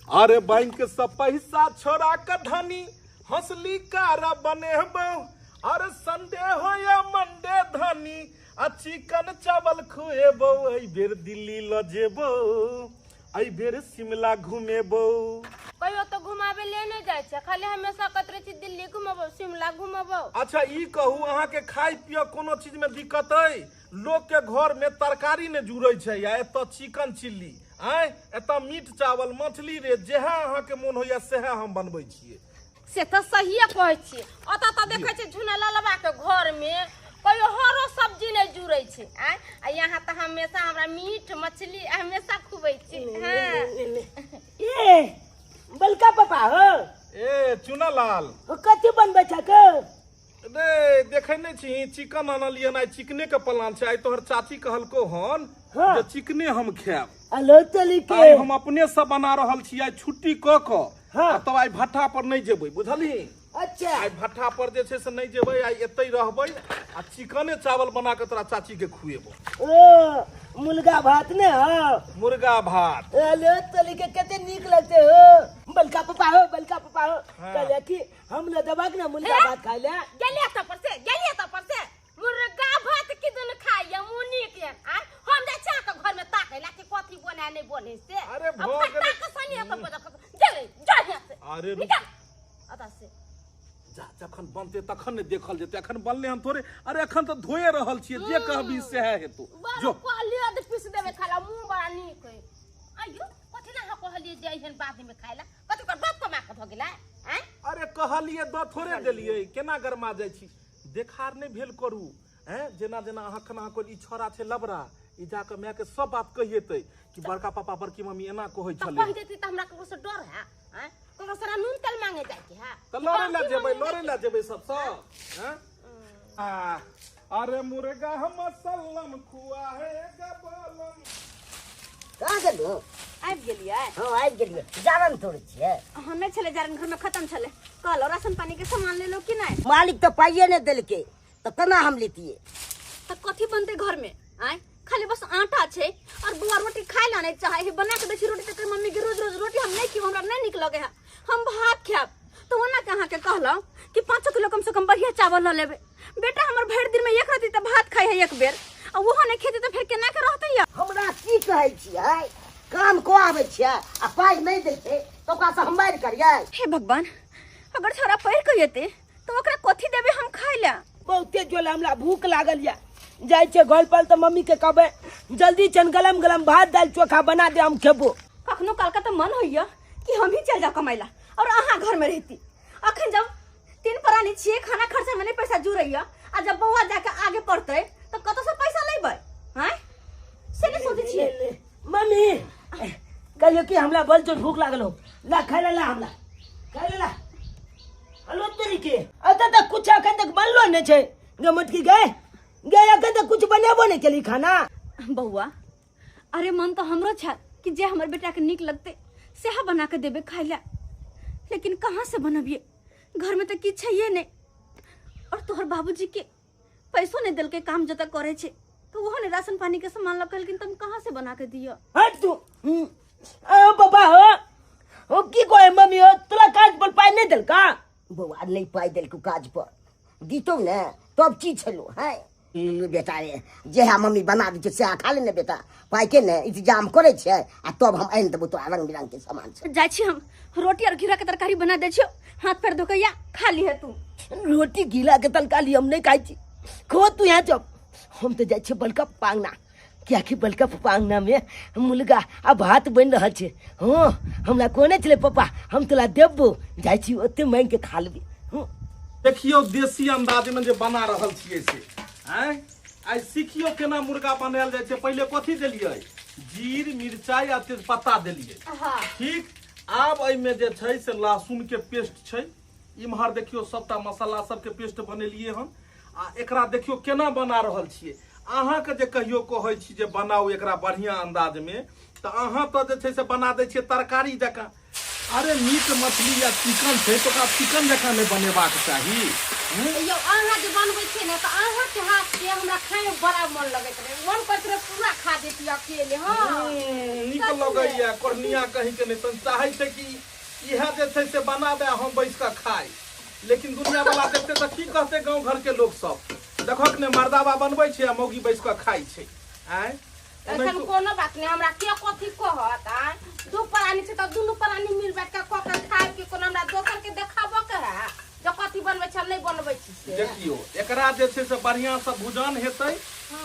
अरे बैंक से पैसा छोड़ा के धनी हंसली कारा बने बहु। अरे संडे हो या मंडे धनी आ चिकन चावल खुएबो। आई बेर दिल्ली ल जेबो, आई बेर शिमला घूमेबो। कहियो तो घुमावे ले नहीं जाय छै, खाली हमेशा कतरे छी दिल्ली घुमबो शिमला घुमबो। अच्छा ई कहू अहाँ के खाई पियो कोनो चीज में दिक्कत है? लोग के घर में तरकारी ने जुड़ै छै या एत चिकन चिल्ली आय एत मीट चावल मछली रे जेहा अहाँ के मन होइया सेहा हम बनबै छियै। से तो सहिए कहै छी। अत त देखै छै झुना लालबा के घर में कहियो हरो सब्जी नहीं जुड़ै छै आय आ यहाँ त हमेशा हमरा मीट मछली हमेशा खुबै छी। हां ए बलका पापा हो ए चुनालाल कथी बनबै छके? रे देखै नै छी चिकन आनलियै ना, चिकने के प्लान छै। आई तोहर चाची कहलको हन जे चिकने हम खायब। हेलो चली के आई हम अपने से बना रहल छी। आई छुट्टी क क हाँ। तब आई भट्ठा पर नहीं जेबै बुझली। अच्छा आई भट्ठा पर जे छै से नहीं जेबै, आई एतै रहबै आ चिकने चावल बना के तोरा चाची के खुएबो। ओ मुर्गा भात ने हो मुर्गा भात। हेलो चली के कते नीक लगते हो बलका पापा हो हाँ। कहले कि हम न दबाक ना मुर्गा भात खाइ ले गेलिए त पर से मुर्गा भात किदन खाइया मुनी के आ हम जा छा के घर में ताकैला कि कथी बना नहीं बने से। अरे अब भऽ गेलै। ताक सनी के पता चले जा यहाँ से। अरे निकल अता से जा जखन बनते तखन ने देखल जेते, अखन बनले हम थोड़े। अरे अखन तो धोए रहल छियै, जे कहबी सेहे हेतौ। जो कहलिए त पीस देबे खाला मुंह बड़ा नीक है। आइयो कथी ना हा कहलिए जे एहन बाद में खाइला कथी कर बाप कमा के भ गेला हैं। अरे कहलिए द थोड़े देलिए, केना गरमा जाइ छी। देखार नहीं भेल करू हैं। जेना जेना अखन अहाँ कोई ई छोरा छै लबरा ई जाके माय के सब बात कहिएतै कि बड़का पापा बड़की मम्मी एना कहै तो छलै। कह देती त हमरा ककरो से डर है हैं। ककरो से नून तेल मांगे जाय के है त लड़े ला जेबै सब हैं। अरे मुर्गा हम सल्लम खुआ है गबलम। कहाँ गेलू? आबि गेलिए। हां आबि गेलिए। जारन तोड़ छिए? हम नहीं चले जारन घर में खत्म चले। कहलो राशन पानी के सामान ले लो कि नहीं? मालिक तो पाइए ने देलके तो केना हम लेतिए? त कथी बनते घर में आय खाली बस आटा छे और बुआ रोटी खाइ ला नहीं चाहे है। बना के देछि रोटी त मम्मी के रोज रोज रोटी हम नहीं की हमरा नहीं निक लगे है। हम भात खाब तो ओना कहां के कहलो कि 5 किलो कम से कम बढ़िया चावल ल लेबे। बेटा हमर भर दिन में एक राती त भात खाइ है एक बेर आ ओहो नहीं खेते त फिर केना के रहते या? हमरा की कहै छियै? काम को आबै छियै आ पाइ नहीं देते तो ओकरा से हम मार करियै? हे भगवान अगर छोरा पैर के येते तो ओकरा कथी देबे हम खाइ ला? बहुते जोल हमरा भूख लागल या। जाय छे घर पर तो मम्मी के कहबे जल्दी चन गलम गलम भात दाल चोखा बना दे हम खेबो। कखनो काल का तो मन होइया कि हम ही चल जा कमाइला और अहाँ घर में रहती। अखन जब 3 प्राणी छिए खाना खर्चा में नहीं पैसा जुड़ैया आ जब बउआ जाके आगे पढ़ते तो कत से पैसा लेबै हैं? से नहीं सोचे छिए मम्मी कहियो कि हमरा बल जो भूख लागल हो ला खाइला ला हमरा खाइला। हेलो तोरी के अत तक कुछ अखन तक बनलो नहीं छे गमत की गए अखन तक कुछ बनेबो नहीं केली खाना। बउआ अरे मन तो हमरो छ कि जे हमर बेटा के निक लगते सेहा बना के देबे खाइला, लेकिन कहाँ से बनबिए? घर में तो किछ है नहीं और तोहर बाबूजी के पैसों नहीं दिल के काम जता करे छे तो वो ने राशन पानी के सामान लकल लेकिन तुम कहाँ से बना के दियो? हट तू ओ बाबा हो की कोई मम्मी हो तोला काज पर पाई नहीं देल का? बउआ नहीं पाई देल को काज पर दीतो ने तब की छलो है बेटा रे जे मम्मी बना दी से खा ले ने बेटा पाई के ने इंतजाम करे छे आ तब हम आइन देबो तो रंग बिरंग के सामान छे। जाय छी हम रोटी और घिरा के तरकारी बना दे छियो हाथ पैर धो के या खा ली है तू। रोटी घिला के तरकारी हम नहीं खाई छी खो तू यहाँ जब हम तो जाय छे बलका पांगना क्या कि बलका पांगना में मुर्गा आ भात बन रहा छे। हां हमरा कोने चले पापा हम तोला देबो जाय छी ओते मांग के खा लेबी। देखियो देसी अंदाज में जे बना रहल छियै से हैं। आई सीखियो केना मुर्गा बनायल जाय छै। पहले कथी देलियै? जीर मिरचाई आ तेजपत्ता देलियै। हां ठीक आब एहि में जे छै से लहसुन के पेस्ट छै। इम्हर देखियो सबटा मसाला सब के पेस्ट बनेलियै हम आ एकरा देखियो केना बना रहल छियै। अहाँ के जे कहियो कहै छी जे बनाऊ एकरा बढ़िया अंदाज में त अहाँ तो जे छै से बना दै छियै तरकारी जकां। अरे मीट मछली या चिकन छै तो ओकरा चिकन जकाँ नहीं बनेबाक चाही। यो अहाँ जे बनबै छियै ने तऽ अहाँ के हाथ के हमरा खाए में बड़ा मन लगैत रहे, मन करैत रहे पूरा खा देती अकेले। हाँ नीक लगैया कोर्निया कहीं के नहीं तो चाहे छै कि इहा जे छै से बनाबे हम बैस के खाई, लेकिन दुनिया वाला देखते तो की कहते गांव घर के लोग सब देखक ने मर्दावा बनबै छै आ मौगी बैस के खाई छै। आय एखन कोनो बात नहीं, हमरा के कथी कहत आ दू प्राणी छै त दुनू प्राणी मिल बैठ के क के खाए के कोनो हमरा दोसर के देखाबो के है जो कथी बनबै छै हम नहीं बनबै छी से। देखियो एकरा जे छै से बढ़िया से भुजान हेतै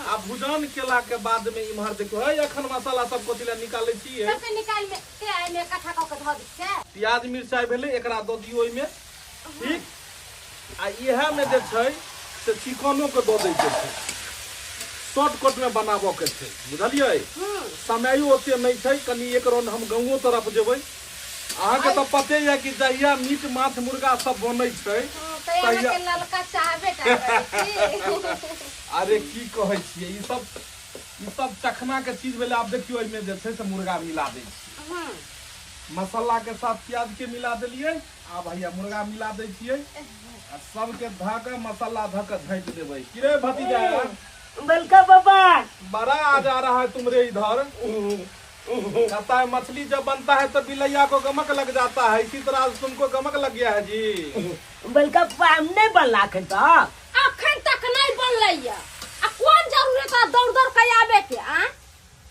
आ भुजान केला के बाद में इम्हर देखियो है अखन मसाला सब कोथी ला निकालै छी है सबसे निकाल में के आइ में कथा क के ध दै छै। प्याज मिरचाई भेलै एकरा द दियो ओइ में, ठीक आ इहा में जे छै से चिकनो के द दै छै, शॉर्टकट में बनाबो के छै बुझलियै। समयो ओते नहीं छै, कनी एक राउंड हम गाँवो तरफ जेबै। अहाँ के तो पते है कि जहिया मीट माछ मुर्गा सब बनै छै तहिया के ललका चाहबे टा अरे की कहै छियै ई सब चखना के चीज भेलै। आब देखियो एहिमे जे छै से मुर्गा मिला दै छी, मसाला के साथ प्याज के मिला देलियै, आ भैया मुर्गा मिला दै छियै आ सबके ध के मसाला ध के झाँप देबै। कि रे भतीजा बलका बाबा बड़ा आ जा रहा है तुमरे इधर। कहता है मछली जब बनता है तो बिलैया को गमक लग जाता है, इसी तरह तुमको गमक लग गया है जी। बलका पाम नहीं बनला के तो अखन तक नहीं बनलैया आ कोन जरूरत है दौड़ दौड़ के आबे के आ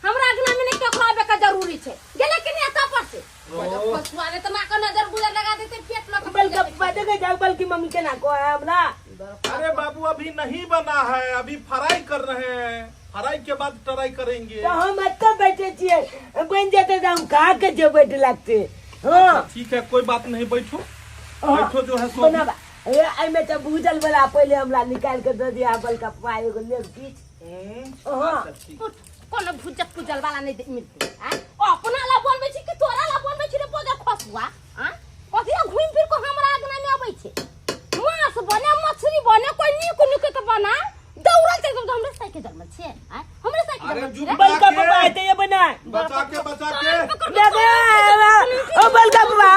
हमरा अगना में नहीं केकरो आबे के जरूरी छै गेले कि नहीं एता पर से पछुआरे त ना के नजर गुजर लगा देते पेट लग बलका बात के जाओ बल्कि मम्मी के ना को है हमरा। अरे बाबू अभी नहीं बना है, अभी फ्राई कर रहे हैं, फ्राई के बाद ट्राई करेंगे। तो हम अच्छा बैठे छिए, बन जाते तो हम खा के जो बैठ लगते। हाँ ठीक है कोई बात नहीं, बैठो बैठो जो है सो बनावा ए आई में तो भूजल वाला पहले हमरा निकाल के दे दिया बलका पाए एगो लेग पीस। हां कोनो भुजक पुजल वाला नहीं मिलते आ अपना ला बनबै छी कि तोरा ला बनबै छी रे पोजा खसुआ आ कथि घुम फिर को हमरा अगना में आबै छै। मांस बने मछली बने कोई नीक नीक के बना दौड़ल ते हमरे साइकिल जन्म छै आ हमरे साइकिल जन्म छै। बलका बाबा आते ये बना बचा के ओ बलका बाबा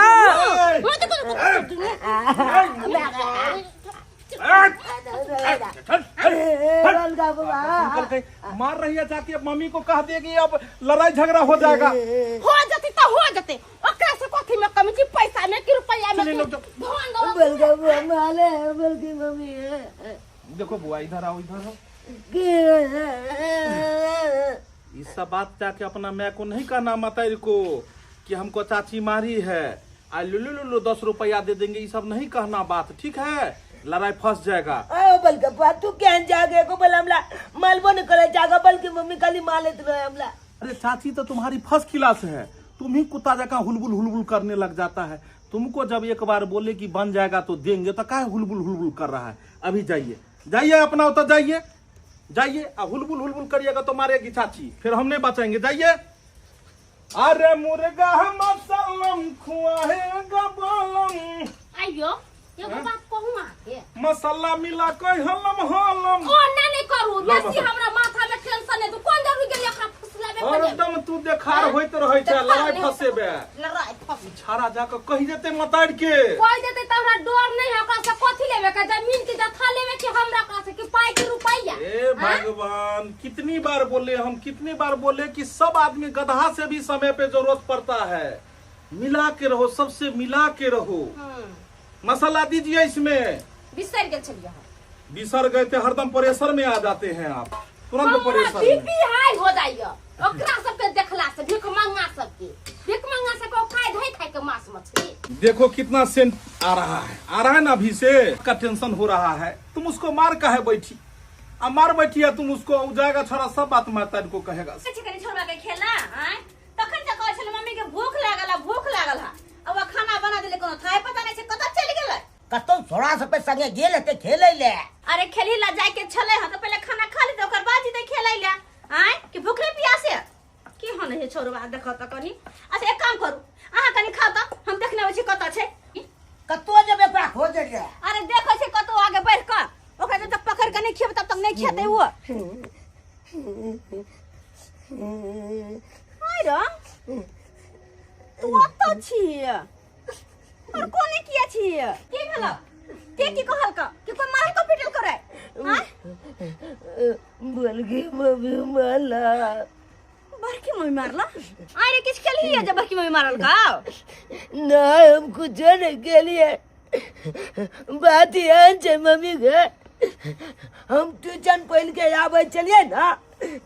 बलका बाबा मार रही है जाके मम्मी को कह देगी अब लड़ाई झगड़ा हो जाएगा। हो जती तो हो जते ओकरा से कथि में कमी छी पैसा में कि रुपया में भगवान दो बलका बाबा माले बलकी मम्मी देखो बुआ इधर आओ इधर आओ। ये सब बात जाके अपना मैं को नहीं कहना मतारी को कि हमको चाची मारी है आ लुलु 10 रुपया दे देंगे, ये सब नहीं कहना बात, ठीक है लड़ाई फंस जाएगा। ओ बलका बाबा तू क्या जागे को बोल हमला मालबो न करे जागा बल्कि मम्मी खाली मालेत रहे हमला। अरे चाची तो तुम्हारी फर्स्ट क्लास है, तुम ही कुत्ता जगह हुलबुल करने लग जाता है। तुमको जब एक बार बोले कि बन जाएगा तो देंगे तो काहे हुलबुल कर रहा है। अभी जाइए जाइए अपना उतर जाइए जाइए, हुलबुल करिएगा तो मारेगी चाची, फिर हम नहीं बचाएंगे, जाइए। अरे मुर्गा मसलम खुआएगा बोलम आइयो एगो बात कहूं आके मसाला मिला कोई हलम हलम ओ ना नहीं करू बेसी हमरा माथा में टेंशन है तो कोन जरूरी गेली एकरा फुसलाबे और एकदम तू देखार होइत रहै छै लड़ाई फसेबे लड़ाई फस छाड़ा जाके कहि देते मतार के कोई देते त हमरा डर नहीं है ओकरा से कथि लेबे का जमीन के जथा लेबे कि हमरा का से कि पाई के रुपया। ए भगवान कितनी बार बोले हम, कितनी बार बोले कि सब आदमी गधा से भी समय पे जरूरत पड़ता है, मिला के रहो, सबसे मिला के रहो। मसाला दीजिए इसमें। बिसर गेल छलिए बिसर गए थे, हरदम प्रेशर में आ जाते हैं आप, तुरंत प्रेशर में। बीपी हाई हो जाइए ओकरा सबके देखला से, भीख मंगा सबके को खाए के मांस मछली। देखो कितना सेंट आ रहा है ना, अभी से का टेंशन हो रहा है। तुम उसको मार का है बैठी, अब मार बैठी है तुम उसको, जाएगा छोरा सब बात माता को कहेगा। छोड़वा के खेला तखन से कहै छल मम्मी के भूख लागल है, अब खाना बना देले कोनो थाय पता नहीं से कत चल गेलै कतो छोरा सब पे संगे गेल हते खेलै ले। अरे खेली ला जाय के छले ह तो पहले खाना खा ली तो ओकर बाद जीते खेलै ले आय कि भूखले प्यासे की होने है छोरवा देख त कनी। अच्छा एक काम करू अहाँ कनी खा त हम देखने छी कत छै कतो जब एकरा खोज रे। अरे देखै छै कतो आगे बढ़ क ओकरा जब तक पकड़ के नहीं खेब तब तक नहीं खेते वो। आय रे तू अत छी और कोने किया छी के भेला के की कहल का कि कोई मारल को पिटल करे हां बल्कि मम्मी मारला बड़की मम्मी मारला अरे किस के लिए जब बड़की मम्मी मारल का ना हम कुछ नहीं के लिए बात यहाँ है मम्मी के हम ट्यूशन पढ़ के आवे चलिए ना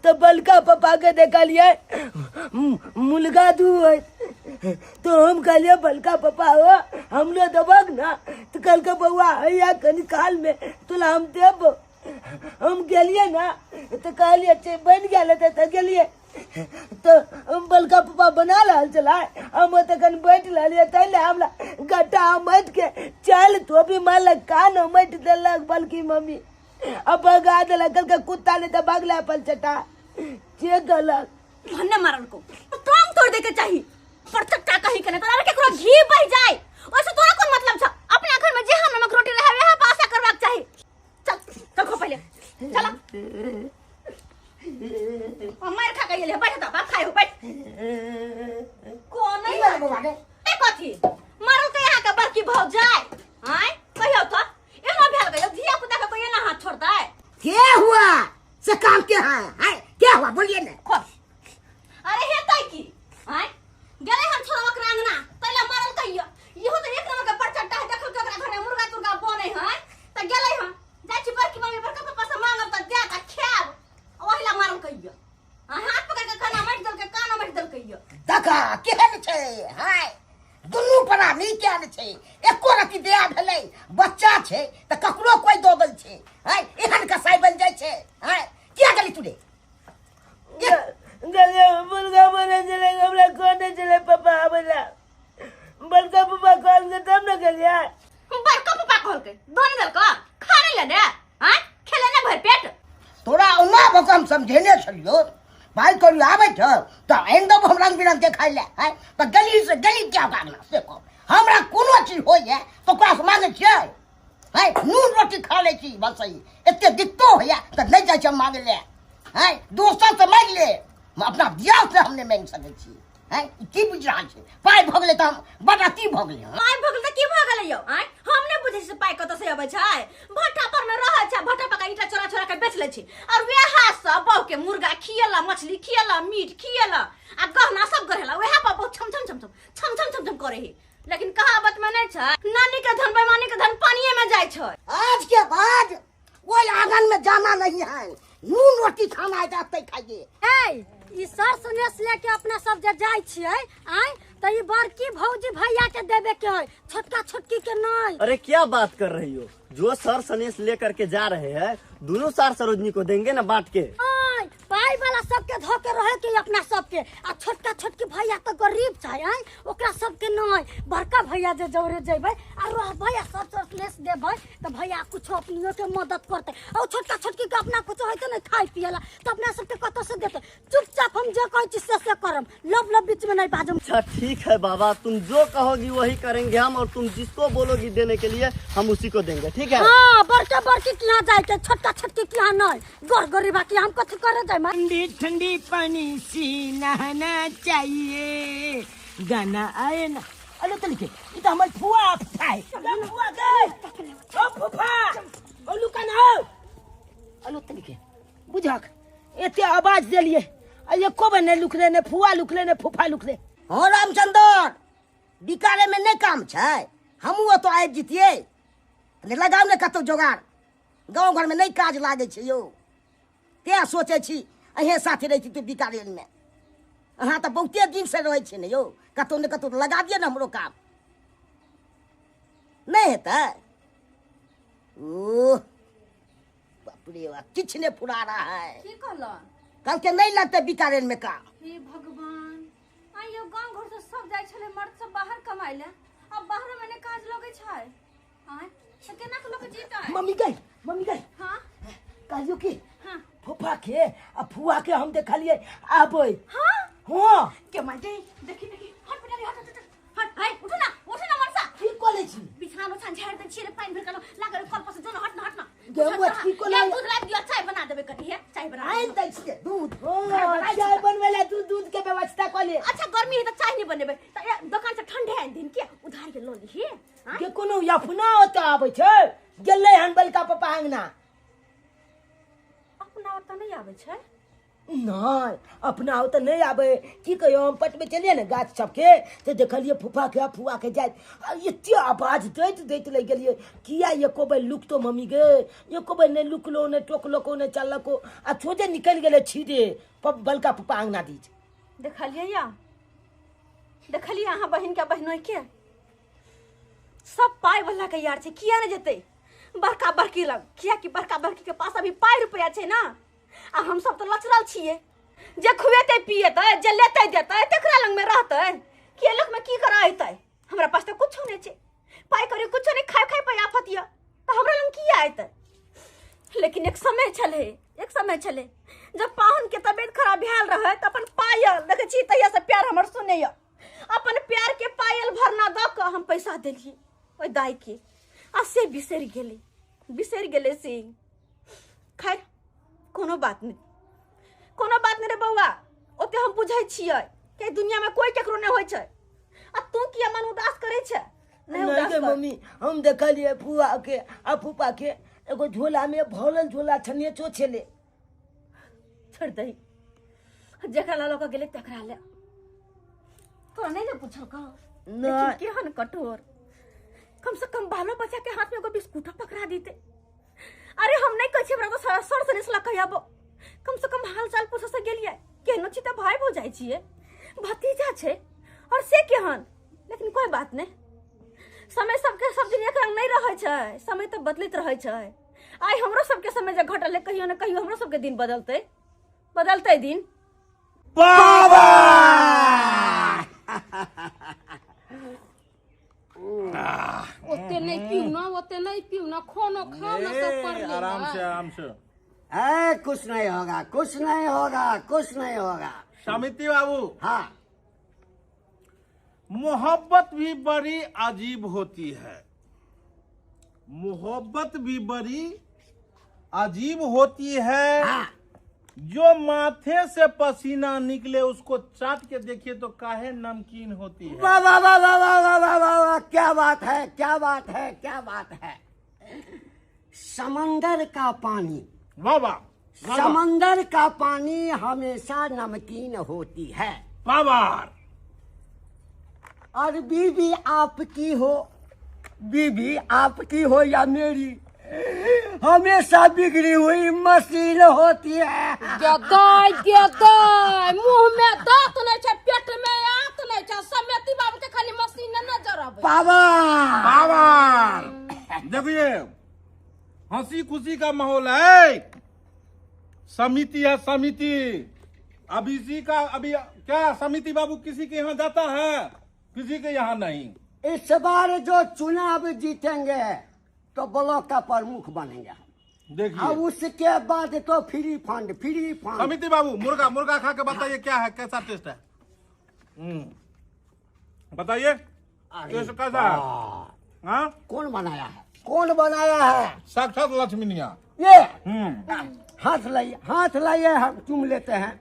तो बलका पापा के देखलिए मुलगा दू है तो हम कहलिए बलका पापा हो हम लोग दबक ना तो कल के बउआ हैया कनिकाल में तुला हम देब हम गेलिए ना तो कहलिए बन गया तो गेलिए तो हम बलका पापा बना लाल चला हम तो कन बैठ लालिए तैले हमला गट्टा मट के चल तो भी मालक कान मट देलक बल्कि मम्मी अब भगा देलक कल के कुत्ता ने तो भागला अपन चटा जे गलक भन्ने मारल को टांग तोड़ दे के चाहिए पर चट्टा कहीं के ना तो केकरो घी बह जाए ओसे तोरा कोन मतलब छ अपने घर में जे हम नमक रोटी रहे वह पासा करवाक चाहिए चल चल खो पहले चला मार खा के ले बैठ तो बाप खाए हो बैठ कौन नहीं मार बाबा ए कथी मारल के यहां का बड़की भौ जाए हां कहियो तो एना भेल गयो धिया पुता के कोई ना हाथ छोड़ता है क्या हुआ से काम क्या है क्या हुआ बोलिए ना खो अरे हे तई की हां गेले हम छोड़वा के अंगना तैला मारल कहियो इहो तो एक नंबर के परचट्टा है देखल के ओकरा घर में मुर्गा तुर्गा बने है त गेले हम जाय छी बड़की मम्मी बड़का पापा से मांगब त दे का खाब ओहिला मारल कहियो हाथ पकड़ के खाना मट दल के कान मट दल कहियो तका केहन छै हाय दुनू प्राणी केहन छै एको रति दया भेलै बच्चा छै त ककरो कोई दो दल छै हाय एहन कसाई बन जाय छै हाय क्या गली तूने गले मुर्गा बने चले हमरा कोने चले पापा बोला बड़का पापा कॉल के तब न गलिया बड़का पापा कॉल के दोन दल का खाने ले ने हां खेले ने भर पेट तोरा उमा भकम समझेने छलियो भाई कोई आवे छ त एकदम हम रंग बिरंग के खाइ ले है त गली से गली क्या भागना से को हमरा कोनो चीज होय तो क्लास मांगे छै है नून रोटी खा ले छी बस ही एते दिक्कतो होया त नहीं जाय छ मांगे ले है दोस्त से मांग ले अपना दिया से हमने मांग सके छी है की बुझ रहा छै पाई भगले त हम बड़ाती भगले पाई भगले त की भगले यो आय हमने बुझे से पाई कत से आबै छै भट्ठा पर में रह छै भट्ठा पर ईटा चोरा चोरा के बेच ले छी और वे हाथ से बहु के मुर्गा खियला मछली खियला मीट खियला आ गहना सब करेला वहे पर बहुत छम छम छम छम छम छम छम छम करे है लेकिन कहावत में नहीं छै नानी के धन बेईमानी के धन पानीए में जाय छै आज के बाद कोई आंगन में जाना नहीं है नून रोटी खाना है जाते खाइए ए ई सर सुनेस लेके अपना सब जे जाय छियै आय त ई बड़की भौजी भैया के देवे के है छोटका छोटकी के नहीं अरे क्या बात कर रही हो जो सर सनेस लेकर के जा रहे हैं दोनों सार सरोजनी को देंगे ना बांट के आय पाई वाला सबके धोके रहे के अपना सबके आ छोटका छोटकी भैया तो गरीब छै आय ओकरा सबके नहीं बड़का भैया जे जौरे जेबै आ रह भैया सब सनेस देबै त भैया कुछ अपनियो के मदद करते और छोटका छोटकी के अपना कुछ होते नहीं खाई पियला त अपना सबके कत से देते चुपचाप हम जे कहै छी से करम लब बीच में नहीं बाजम अच्छा ठीक है बाबा तुम जो कहोगी वही करेंगे हम और तुम जिसको बोलोगी देने के लिए हम उसी को देंगे ठीक है हां बड़का बड़की के यहाँ जाए के छोटका छोटकी के यहाँ नहीं गोर गरीबा के हम कथि करे जाय ठंडी ठंडी पानी से नहाना चाहिए गाना आए ना अरे तो लिखे ये तो हमारे फुआ है फुआ गए ओ फुफा ओ लुका ना अलो तो लिखे बुझाक एते आवाज देलिए आ एको बने लुकले ने फुआ लुकले ने फुफा लुकले हो रामचंद्र बिकारे में नहीं काम छै हमहु तो आबि जतिए ने लगाव ने कतो जोगाड़ गांव घर में नहीं काज लागे छै यो ते सोचे छी अहे साथे रही तू बिकारे में अहाँ तो बहुते दिन से रहे छी ने यो कतो ने कतो लगा दिए ना हमरो काम नहीं हेतै ओ बाप रे बाप किछ ने फुरा रहा है की कहला कल के नहीं लगते बिकारे में काम हे भगवान आइयो गांव घर से सब जाय छले मर्द सब बाहर कमाइले अब बाहर में ने काज लगे छै हां त केना के लोग जीता है मम्मी गई हां काजू की हां फुफा के आ फुआ के हम देखलिए आबै हां हां के माटे देखी हट बेटा हट हाय उठ ना मरसा की कोले छी बिछानो छान झाड़ दे छिरे पानी भर के लागल कल पर से जो हट ना गेमो की कोले दूध ला दियो चाय बना देबे कथि है चाय बना आइन दै छी दूध चाय बनवेला दूध के व्यवस्था कोले अच्छा गर्मी है त चाय नहीं बनेबे त दुकान से ठंडे है दिन के उधार के लो ली हां के कोनो अपना होता आबै छै गेलै हन बलका पप्पा अंगना अपना ओता नहीं आवे छै नहीं अपना होता नहीं आबै की कहियो हम पट में चलिए ना गाछ सबके तो देखलिए फूफा के फुआ के जाय एते आवाज दैत ले गेलिए किया एको बेर लुकतो मम्मी गे एको बेर नहीं लुकलो नहीं टोकलो नहीं चलको आ छोटे निकल गेले छीदे बलका पप्पा अंगना दीज देखलिए अहाँ बहन के बहनोई के सब पाई वाला के यार छै किया नहीं जेते बड़का बड़की लग किया कि बड़का बड़की के पास अभी पाई रुपया छै ना आ हम सब तो लचरल छिए जे खुएते पिएते जे लेते देते तकरा लंग में रहते के लोग में की करा आइते हमरा पास तो कुछ नहीं छै पाई करी कुछ नहीं खाए खाए पे आफत या तो हमरा लंग की आइते लेकिन एक समय छले जब पाहुन के तबीयत खराब भेल रहे त अपन पायल देखे छी तहिया से प्यार हमर सुने अपन प्यार के पायल भरना द के हम पैसा देलिए ओइ दाई के आ से बिसर गेले से खैर कोनो बात नहीं रे बौआ ओते हम बुझै छियै कि दुनिया में कोई केकरो नहीं होय छै आ तू किया मन उदास करे छै नहीं उदास कर मम्मी हम देखलिए फुआ के आ फूफा के एगो झोला में भरल झोला छनिए चो छले छोड़ दई जेकरा लालो का गेले तकरा ले तो नहीं ने पूछल का नहीं केहन कठोर कम से कम बालो बच्चा के हाथ में एगो बिस्कुट पकड़ा दीते अरे हम नहीं कह हमरा तो सर से निसला कहबो कम से कम हाल चाल पूछ से गेलिए केहनो छी त भाई हो जाय छिए भतीजा छे और से केहन लेकिन कोई बात नहीं समय सबके सब दिन एक रंग नहीं रहे छै समय तो बदलत रहे छै आई हमरो सबके समय जे घटल कहियो न कहियो हमरो सबके दिन बदलते दिन बाबा ओते नहीं पीऊ ना खानो खाओ ना सब पर ले आराम से कुछ नहीं होगा समिति बाबू हाँ मोहब्बत भी बड़ी अजीब होती है हाँ। जो माथे से पसीना निकले उसको चाट के देखिए तो काहे नमकीन होती है वाह वाह वाह वाह वाह वाह वाह वाह वाह क्या बात है समंदर का पानी समंदर का पानी हमेशा नमकीन होती है पावर और बीवी आपकी हो या मेरी हमेशा बिगड़ी हुई मशीन होती है गदाई मुंह में दांत नहीं छै पेट में आंत नहीं छै समेती बाबू के खाली मशीन नजर आवे पावर देखिए हंसी खुशी का माहौल है समिति अभी क्या समिति बाबू किसी के यहाँ जाता है किसी के यहाँ नहीं इस बार जो चुनाव जीतेंगे तो ब्लॉक का प्रमुख बनेंगे देखिए अब उसके बाद तो फ्री फंड समिति बाबू मुर्गा खा के बताइए क्या है कैसा टेस्ट है बताइए टेस्ट कैसा है हाँ? कौन बनाया है साक्षात लक्ष्मीनिया ये हाथ लाइए हम चूम लेते हैं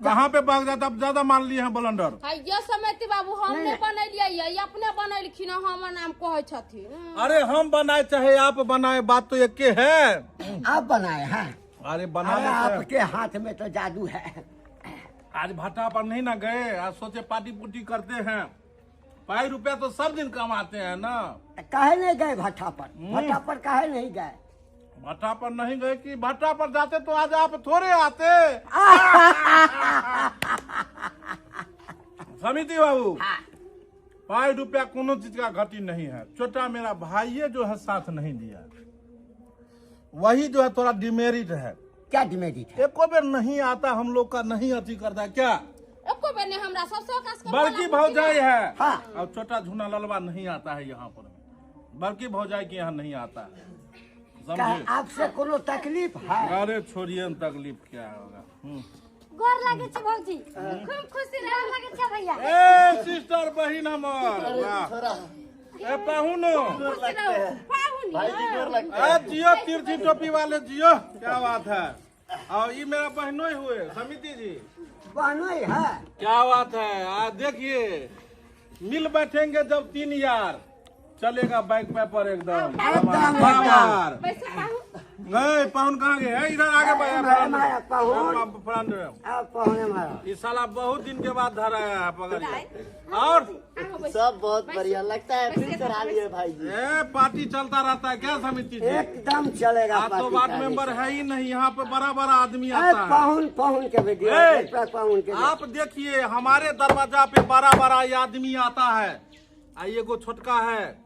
कहाँ पे भाग जाता अब ज्यादा मान लिए हैं ब्लंडर ये समेती बाबू हम नहीं बनैलिए ये अपने बनैलखिन हमर नाम कहै छथिन अरे हम बनाए चाहे आप बनाए बात तो एक के है आप बनाए हैं अरे बना लेते हैं। आपके हाथ में तो जादू है आज भट्टा पर नहीं ना गए आज सोचे पार्टी पुर्टी करते हैं पाई रुपया तो सब दिन कमाते हैं ना काहे नहीं गए भट्टा पर काहे नहीं गए भट्टा पर नहीं गए कि भट्टा पर जाते तो आज आप थोड़े आते समिति बाबू पाई रुपया कोनो चीज का घटी नहीं है छोटा मेरा भाई जो है साथ नहीं दिया वही जो है थोड़ा डिमेरिट है क्या डिमेरिट है एको बेर नहीं आता हम लोग का नहीं अति करता क्या एको बेर ने हमरा सबसे बड़की भौजाई है हाँ। और छोटा झूना ललवा नहीं आता है यहाँ पर बड़की भौजाई के यहाँ नहीं आता है समझे आपसे कोनो तकलीफ है अरे छोड़िए तकलीफ क्या होगा गोर लागे छै भौजी खूब खुशी रह लागे छै भैया ए सिस्टर बहिन हमर वाह ए पाहुनो जियो तिरछी टोपी वाले जियो क्या बात है और ये मेरा बहनों हुए समिति जी बहनोई है क्या बात है आज देखिए मिल बैठेंगे जब 3 यार, चलेगा बैंक पेपर एकदम एकदम। बराबर। पैसा पाहू नहीं पाहुन कहाँ गए हैं? इधर आगे हमारा पाहुन। फ्रंट पहुने मारा ये साला बहुत दिन के बाद धरा है, पकड़िए। और सब बहुत बढ़िया लगता है, फिर चढ़ा लिए भाई जी। ए पार्टी चलता रहता है क्या समिति जी? एकदम चलेगा। आप तो वार्ड मेंबर है ही नहीं, यहाँ पे बड़ा बड़ा आदमी ए, आता है। पाहुन के वीडियो ए, पाहुन के आप देखिए हमारे दरवाजा पे बड़ा बड़ा आदमी आता है, ये को छोटका है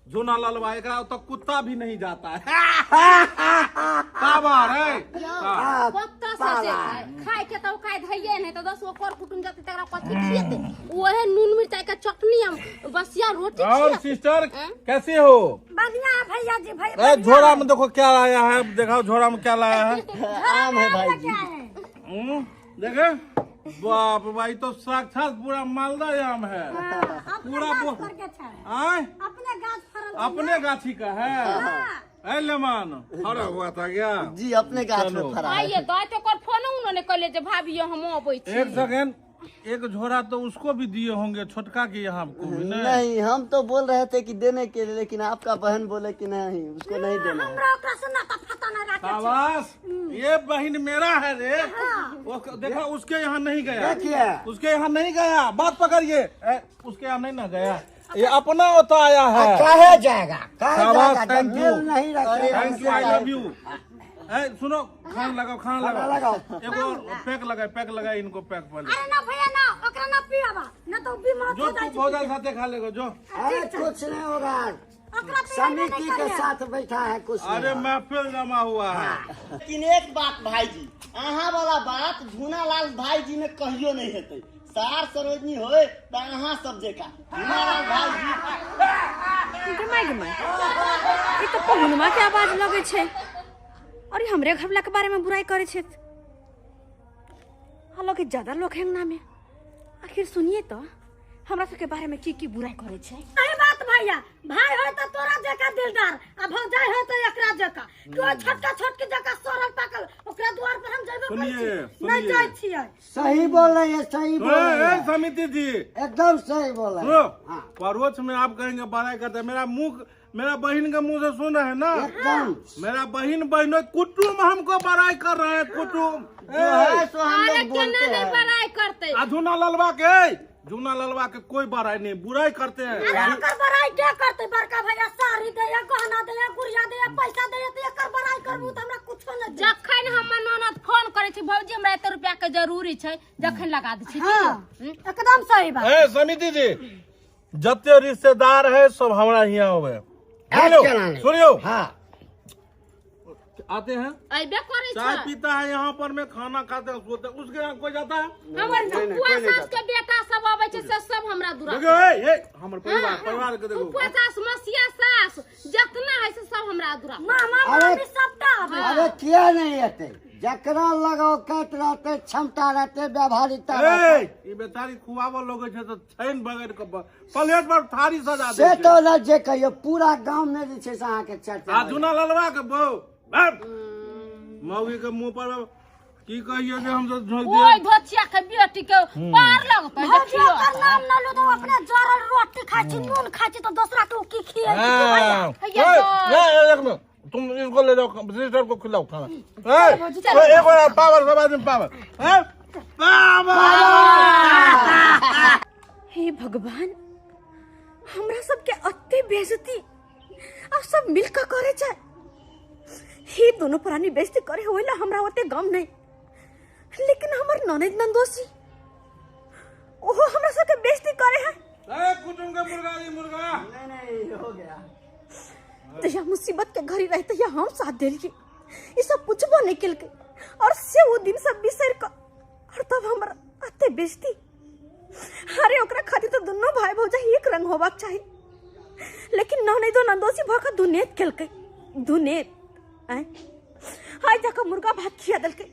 झूना ललवा, एक तो कुत्ता भी नहीं जाता है। काबर है कत्ता से खाए के तो खाए धइए नहीं तो 10 ओकर कुटुम जाते तकरा कथि खिएते ओहे नून मिर्चाई का चटनी हम बसिया रोटी और खिया। सिस्टर कैसे हो? बढ़िया है भैया जी भैया। झोरा में देखो क्या लाया है, दिखाओ झोरा में क्या लाया है। आम है भाई जी। देखे बाप भाई, तो साक्षात पूरा मालदा आम है। पूरा आए अपने गाछ फरल अपने गाछी का है। लेमान हरा हुआ था क्या? जी अपने गाछ में फरा है। आइए तो ओकर फोन उन्होंने कहले जे भाभी हम आबै छी। एक सेकेंड, एक झोरा तो उसको भी दिए होंगे, छोटका के यहाँ को भी नहीं हम तो बोल रहे थे कि देने के लिए, लेकिन आपका बहन बोले कि नहीं उसको नहीं देना है। हमरा ओकरा से नाता फता ना रखे। शाबाश, ये बहन मेरा है रे। वो देखा उसके यहाँ नहीं गया, देखिए। उसके यहाँ नहीं गया, बात पकड़िए। उसके यहाँ नहीं ना गया, ये अपना होता आया है। कहे जाएगा शाबाश, थैंक यू, नहीं रखे। Thank you, I love you. सुनो, खान लगाओ, खान लगाओ। लगाओ, एगो पैक लगाए इनको, पैक पहले अरे ना भैया ना ओकरा ना पियाबा ना तो बीमार जो हो जाए। तू भोजन साथे खा लेगा जो। अरे कुछ नहीं होगा, ओकरा पिया नहीं समिति के करिए। साथ बैठा है कुछ नहीं। अरे महफिल जमा हुआ है। लेकिन एक बात भाई जी, अहाँ वाला बात झूनालाल भाई जी में कहियो नहीं हेतै। सार सरोजनी होए तो अहाँ सब जेका झूनालाल भाई जी। गमाई ये तो पहुनमा के आवाज लगे छे और ये हमरे घर वाला के बारे में बुराई करे छे। हालांकि ज्यादा लोग हैं ना में, आखिर सुनिए तो हमरा सब के बारे में की बुराई करे छे। सही बात भैया, भाई हो तो तोरा जका दिलदार, अब भौजाई हो तो एकरा जका। कोई छोटका छोटकी जका सोरल पाकल ओकरा द्वार पर हम जेबे करै छी, नहीं जाय छियै। सही बोल रहे हैं, सही बोल रहे हैं, समिति जी एकदम सही बोल रहे सुनो, हैं। परोक्ष में आप कहेंगे बड़ाई करते, मेरा बहन के मुंह से सुन रहे हैं ना, एकदम मेरा बहनों कुटुम हमको बड़ाई कर रहे हैं, कुटुम। जो है सो हम अरे लोग बोलते केना नहीं हैं। बड़ाई करते। झूना ललवा के कोई बड़ाई नहीं, बुराई करते हैं। अरे ओकर बड़ाई क्या करते? बड़का भैया साड़ी दे या गहना दे या गुड़िया दे या पैसा दे तो एकर बड़ाई करबू त हमरा कुछो न दे। जखन हमर ननद फोन करे छी भौजी हमरा एते रुपया के जरूरी छै, जखन लगा दै छी। हां एकदम सही बात। समिति जी, जते रिश्तेदार है सब हमारा यहाँ होवे। सुनियो, हाँ आते हैं, अइबे करे चाय छै। पीता है यहाँ पर, में खाना खाते हैं, सोते हैं, उसके यहाँ कोई जाता है? हमर फुआ सास के बेटा सब आबै छै से सब हमरा दूरा। देखो हमर परिवार के देखो। फुआ सास मसिया सास जितना है से सब हमरा दूरा। मामा मामी सबटा आबे। अरे किया नहीं आते, जकरा लगाओ कत रहते, क्षमता रहते, व्यवहारिकता रहते, ये बेचारी खुआबो लोगे छे तो छैन बगैर के प्लेट पर थारी सजा से दे तो न जे कहियो पूरा गांव में जे छै से अहाँ के चर्चा होइए। झूना ललवा के बहु मौगी के मुंह पर की कहिए जे हम तो झोंक ओइ दिए। धोचिया के बेटी के पार लगतै भौजी देखियो। ओकर नाम न लो तो अपने जरल रोटी खाइ छी, नून खाइ छी तो दूसरा के की खियै छी भैया। एक मिनट, तुम इसको ले जाओ, सिस्टर को खिलाओ खाना। एक बार पावर सब आदमी पावर हे भगवान, हमरा सबके अत्ते बेइज्जती अब सब मिलकर करे छै। ही दोनों प्राणी बेइज्जती करे होइला हमरा ओते गम नहीं, लेकिन हमर ननद नंदोसी ओहो हमरा सबके बेइज्जती करे है। कुटुम का मुर्गा जी मुर्गा नहीं हो गया। तहिया मुसीबत के घड़ी रहते या हम साथ देलिए, ये सब पूछबो नहीं केलके और से वो दिन सब बिसर क और तब हमरा अत्ते बेइज्जती। अरे ओकरा खातिर तो दोनों भाई भौजाई एक रंग होबाक चाहिए, लेकिन ननदो नंदोसी भका दुनेत केलके, दुनेत आय हाय जाके मुर्गा भात खिया देलके,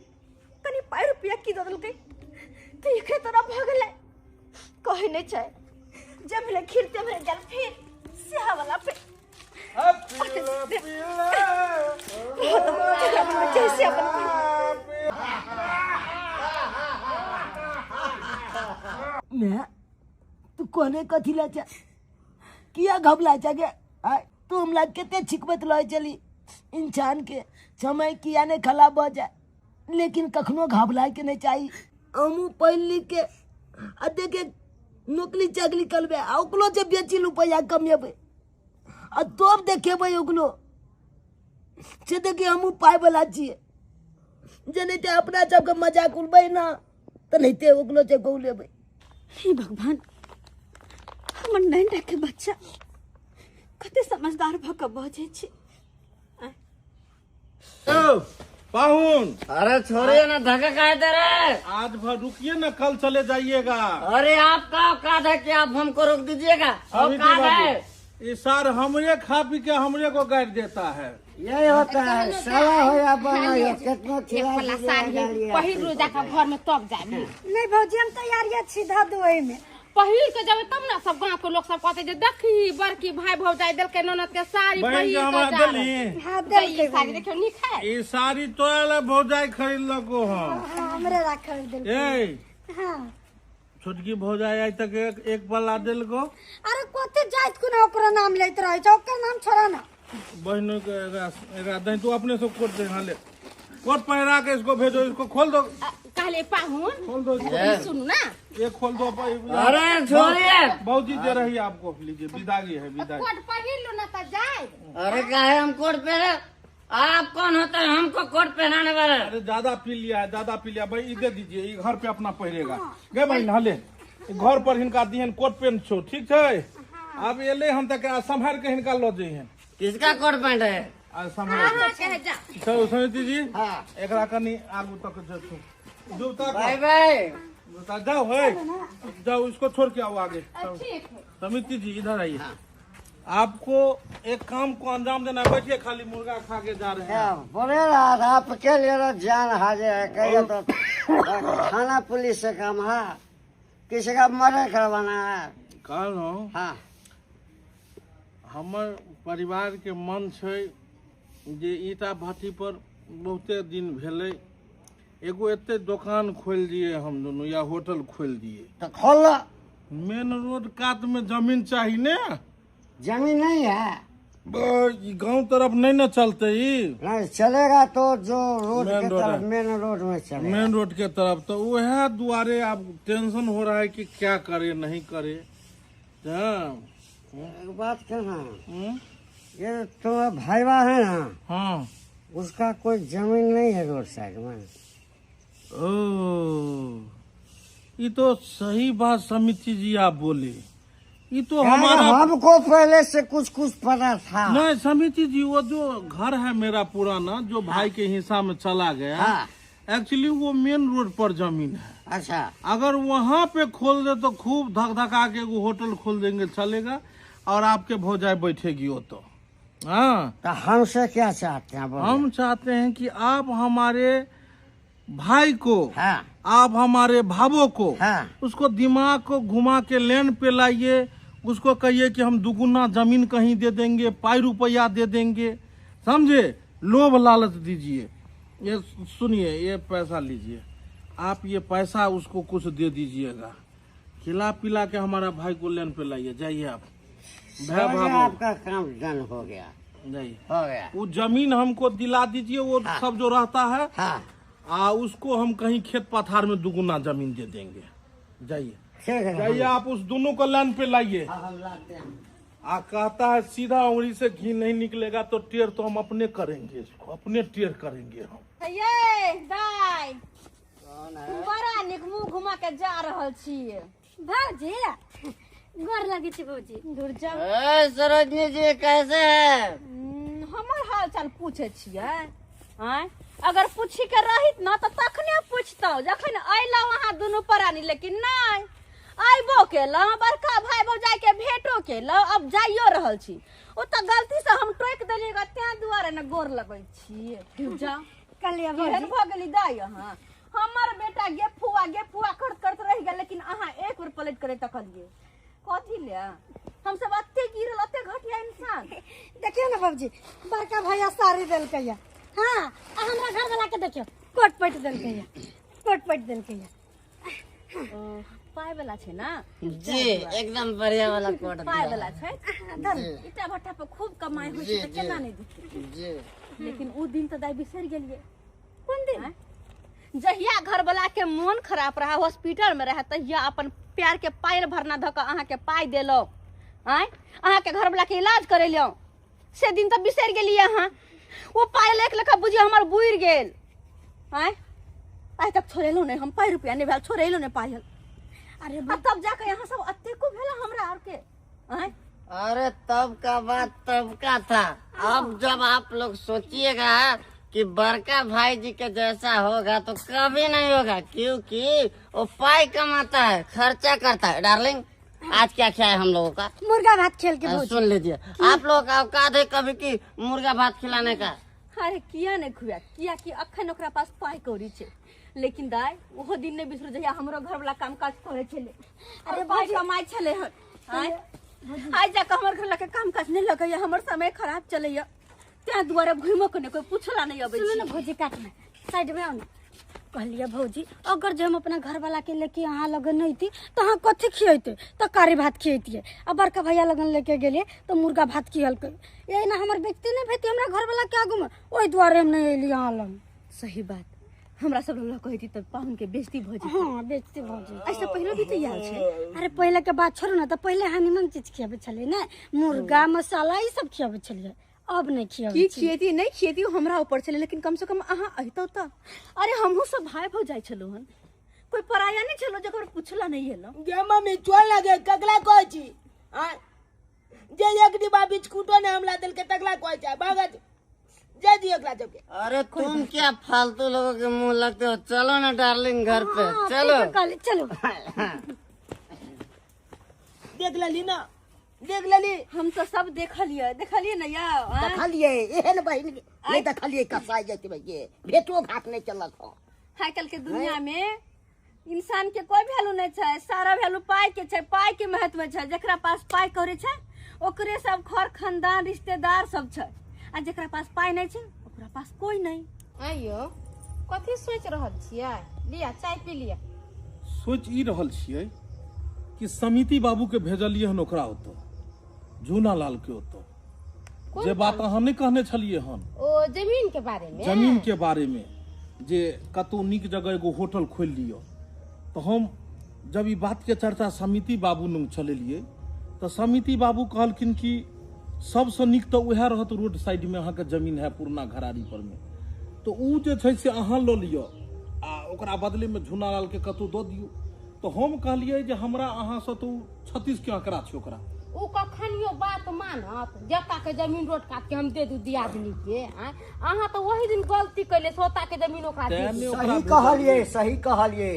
कनी पाई रुपया की दे देलके, तो एकरे तरह भ गेलै। कहे नहीं छै जब मिले खीर ते मिले जल, फिर सिहा वाला पे कैसे मैं तू कोने कथी ला चा किया घबला चा के तुम ला केते छिकबत लय चली इंसान के समय किया ने खराब हो जाए लेकिन कखनो घबराए के नहीं चाहिए। हमू पढ़ लिख के आ देखे नौकरी चाकरी करबे आ ओकलो से बेची रुपया कमेबे आ तब देखेबे ओकलो से देखिए हमू पाए वाला छिए जे नहीं ते अपना सबके मजाक उड़बै ना तो नहीं ते ओकलो से गौ लेबै। हे भगवान हमर नैना के बच्चा कते समझदार भ के बजे छी। ओ, पाहुन अरे छोड़िए ना, धक्का काहे दे रहे? आज भर रुकिए ना, कल चले जाइएगा। अरे आपका औकात है कि आप हमको रोक दीजिएगा? समिति औकात बाबू, है? ये सार हमरे खा पी के हमरे को गाड़ देता है। यही होता है, साला हो या बना हो, कितना खिला वाला दीजिएगा साड़ी गालियाँ। पहिर लो जाकर घर में तब जाए। नहीं भौजी हम तैयारियां सीधा दुआई में पहिर के जावे तब ना सब गांव के लोग सब कहते जे देखी बड़की भाई भौजाई देल के ननद के साड़ी बहन पहिर के के हमरा जा देली हाँ रहे। दिल के साड़ी देखियो निक है। ये साड़ी तो भौजाई खरीद लको हम। हमरे रखल दिल ए हाँ छोटकी भौजाई आज तक एक पल्ला दिल को अरे कोते जाइत को ना ओकरा नाम लेत रहे छ ओकर नाम छोड़ा ना बहनों के एकरा दही तू अपने से कोट दे ले कोट पहरा के इसको भेजो, इसको खोल दो, कहले पाहुन खोल दो इसको। सुनो ना, ये खोल दो। अरे छोड़िए, बहुत दे रही है आपको, लीजिए विदागी है विदागी। कोट पहिर लो ना त जाए। अरे काहे हम कोट पहने? आप कौन होता है हमको कोट पहनाने वाला? अरे ज्यादा पी लिया है, ज्यादा पी लिया भाई, ये दे दीजिए, ये घर पे अपना पहिरेगा। गए भाई नहले घर पर हिनका दिहन कोट पेंट छो, ठीक है। अब ये ले हम तक संभाल के हिनका लो जइहन। किसका कोट पैंट है? आज संभाल कहे जा। के समिति जी हाँ। एकरा कनी आगू तक जतो जूता भाई भाई जूता जाओ है, जाओ इसको छोड़ के आओ आगे। ठीक है। समिति जी इधर आइए। आपको एक काम को अंजाम देना है, बैठिए, खाली मुर्गा खा के जा रहे हैं। बोले रहा था आपके लिए तो जान हाजिर है, कहिए तो थाना पुलिस से काम है, किसी का मर्डर करवाना है। कहलहुँ हाँ हमर परिवार के मन छै जे ईटा भट्टी पर बहुते दिन भेलै, एगो एते दुकान खोल दिए हम दोनों या होटल खोल दिए। तो खोल लो। मेन रोड कात में जमीन चाहिए ने, जमीन नहीं है? गांव तरफ नहीं न चलते ई नहीं चलेगा तो जो रोड मेन के रोड तरफ, है। मेन रोड में चलेगा। मेन रोड के तरफ, तो वह दुआरे अब टेंशन हो रहा है कि क्या करे नहीं करे। एक बात कहना, हम्म? ये तुम्हारा भाईवा है ना, हाँ। उसका कोई जमीन नहीं है रोड साइड में? ओ, ये तो सही बात समिति जी आप बोले, ये तो क्या हमारा हमको पहले से कुछ पता था। नहीं समिति जी, वो जो घर है मेरा पुराना जो भाई के हिस्सा में चला गया, हाँ। एक्चुअली वो मेन रोड पर जमीन है। अच्छा, अगर वहाँ पे खोल दे तो खूब धक धका के वो होटल खोल देंगे, चलेगा, और आपके भौजाई बैठेगी वो तो। हाँ, तो हमसे क्या चाहते हैं? बोलो। हम चाहते हैं कि आप हमारे भाई को, हाँ आप हमारे भावों को, हाँ। उसको दिमाग को घुमा के लैंड पे लाइए, उसको कहिए कि हम दुगुना जमीन कहीं दे देंगे, पाई रुपया दे देंगे, समझे। लोभ लालच दीजिए। ये सुनिए, ये पैसा लीजिए, आप ये पैसा उसको कुछ दे दीजिएगा, खिला पिला के हमारा भाई को लैंड पे लाइए। जाइए आप, भै समझे, भाभो, आपका काम डन हो गया, जाइए। हो गया। वो जमीन हमको दिला दीजिए, वो हाँ। सब जो रहता है, हाँ उसको हम कहीं खेत पथार में दुगुना जमीन दे देंगे। जाइए ठीक है। जाइए, आप उस दोनों को लाइन पे लाइए। हम लाते हैं। कहता है सीधा उंगली से घी नहीं निकलेगा तो टेर तो हम अपने करेंगे, इसको अपने टेर करेंगे हम। ये दाई कौन है? बड़ा निक मुंह घुमा के जा रहल छिए। भौजी गोर लगे छी भौजी। दूर जाओ। ए, सरोजनी जी कैसे है? हमर हाल चाल पूछे छियै। आय अगर पूछी के रहित ना तो तखने पूछतौ, जखन अइला वहां दुनू प्राणी, लेकिन नहीं आइबो केलौ, बड़का भाई भौजाई के भेटो केलौ, अब जाइयो रहल छी। ओ त गलती से हम टोक देलियै, तें दुआरे न गोर लगै छी। दूर जा। कलिया केहन भौजी भ गेली दाई अहाँ? हमर बेटा गे फुआ करत रहि गेल, लेकिन अहाँ एक बेर पलट करे तकलिए। कथी ले हम सब अत्ते गिरल, अत्ते घटिया इंसान। देखियो ना भौजी, बड़का भैया साड़ी देलकै या। हाँ आ हमरा घर वाला के देखियो कोट पैंट देलकै या, कोट पैंट देलकै या। पाय वाला छे ना जी एकदम बढ़िया वाला कोट पाय वाला छे धर इटा भट्टा पे खूब कमाई होय छै त केना नहीं दिखे जी लेकिन उ दिन त दाई बिसर गेलिए कोन दिन जहिया घर वाला के मन खराब रहा हॉस्पिटल में रहा तहिया अपन प्यार के पायल भरना धक अहाँ के पाय देलो आय अहाँ के घर वाला के इलाज करेलियो से दिन त बिसर गेलिए अहाँ वो पायल एक लेखा बुझिए हमर बुइर गेल आय आइ तक छोड़ेलो नहीं हम पाई रुपया नहीं भेल छोड़ेलो नहीं पायल अरे तब जाके यहाँ सब अत्ते को भेला हमरा और के आय अरे तब का बात तब का था अब जब आप लोग सोचिएगा कि बड़का भाई जी के जैसा होगा तो कभी नहीं होगा क्योंकि वो पाई कमाता है खर्चा करता है डार्लिंग आज क्या क्या है हम लोगों का मुर्गा भात खेल के भौजी। सुन लीजिए आप लोगों का औकात है कभी की मुर्गा भात खिलाने का अरे किया नहीं खुआ किया कि अखन ओकरा पास पाई कौड़ी छे लेकिन दाई वो दिन नहीं बिसरू जहिया हमरो घर वाला काम काज करे छले अरे पाई कमाई छले हन आय आज जाके हमर घर लगे काम काज नहीं लगैया हमर समय खराब चलैया त्या दुआरे घुमो के कोई पूछला नहीं अबै सुनो ना भौजी काट में साइड में आओ ना कहलिए भौजी अगर जो हम अपना घर वाला के लेके यहाँ लगन नहीं थी तो हाँ कथी खियते तो कारी भात खियतिए अब बड़का भैया लगन लेके गेलिए तो मुर्गा भात खियल के यही ना हमारे बेचते नहीं भेती हमरा घर वाला के आगू में ओहि द्वारे हम नहीं एली यहाँ लग सही बात हमरा सब लोग कहती तब पाहुन के बेइज्जती भौजी हाँ बेचते भौजी ऐसे पहले भी तो याद छे अरे पहले के बात छोड़ो ना तो पहले हाँ निमन चीज खियाबे छले ना मुर्गा मसाला ये सब खियाबे छलिए अब नहीं खियाबे की खियती नहीं खियती हमरा ऊपर चले लेकिन कम से कम अहाँ अहितो त अरे हमहू सब भाई भौजाई छलो हन कोई पराया नहीं छलो जकर पूछला नहीं हेलो गे मम्मी चोर लगे ककला कहै छी जे एक डिब्बा बिस्कुटो ने हमला दिल के तकला कहै छै भागत जे दियो एकला सबके अरे तुम क्या फालतू लोगों के मुंह लगते हो चलो ना डार्लिंग घर पे चलो चलो देख लेली ना देख लेली हम तो सब देखलिए ना या देखलिए एहन बहिन नहीं देखलिए कसाई जैसे भैया भेटो घाट नहीं चलत हो आजकल के दुनिया में इंसान के कोई वैल्यू नहीं छै सारा वैल्यू पाई के छै पाई के महत्व छै जेकरा पास पाई करे छै ओकरे सब घर खानदान रिश्तेदार सब छै आ जेकरा पास पाई नहीं छै ओकरा पास कोई नहीं आइयो कथी सोच रहल छियै लिया चाय पी लिया सोच ई रहल छियै कि समिति बाबू के भेजलिए हन ओकरा ओतो झूना लाल के ओतो जे बात अहाँ नहीं कहने छलिए हन ओ जमीन के बारे में जमीन के बारे में जे कतौ नीक जगह एगो होटल खोल लियो तो हम जब ई बात के चर्चा समिति बाबू ने चलेलिए तो समिति बाबू कहलखिन कि सबसे नीक तो उहे रहत रोड साइड में अहाँ के जमीन है पुरना घरारी पर में तो ऊ जे छै से अहाँ लो लियो आ ओकरा बदले में झूना लाल के कतौ दो दियो तो हम कहलिए जे हमरा अहाँ से तो 36 के आंकड़ा छै ओकरा उ कखनियो बात मानत जता के जमीन रोड काट के हम दे दू दियादनी के अहाँ तो वही दिन गलती कैले सोता के जमीन ओकरा दे दी। सही कहलिए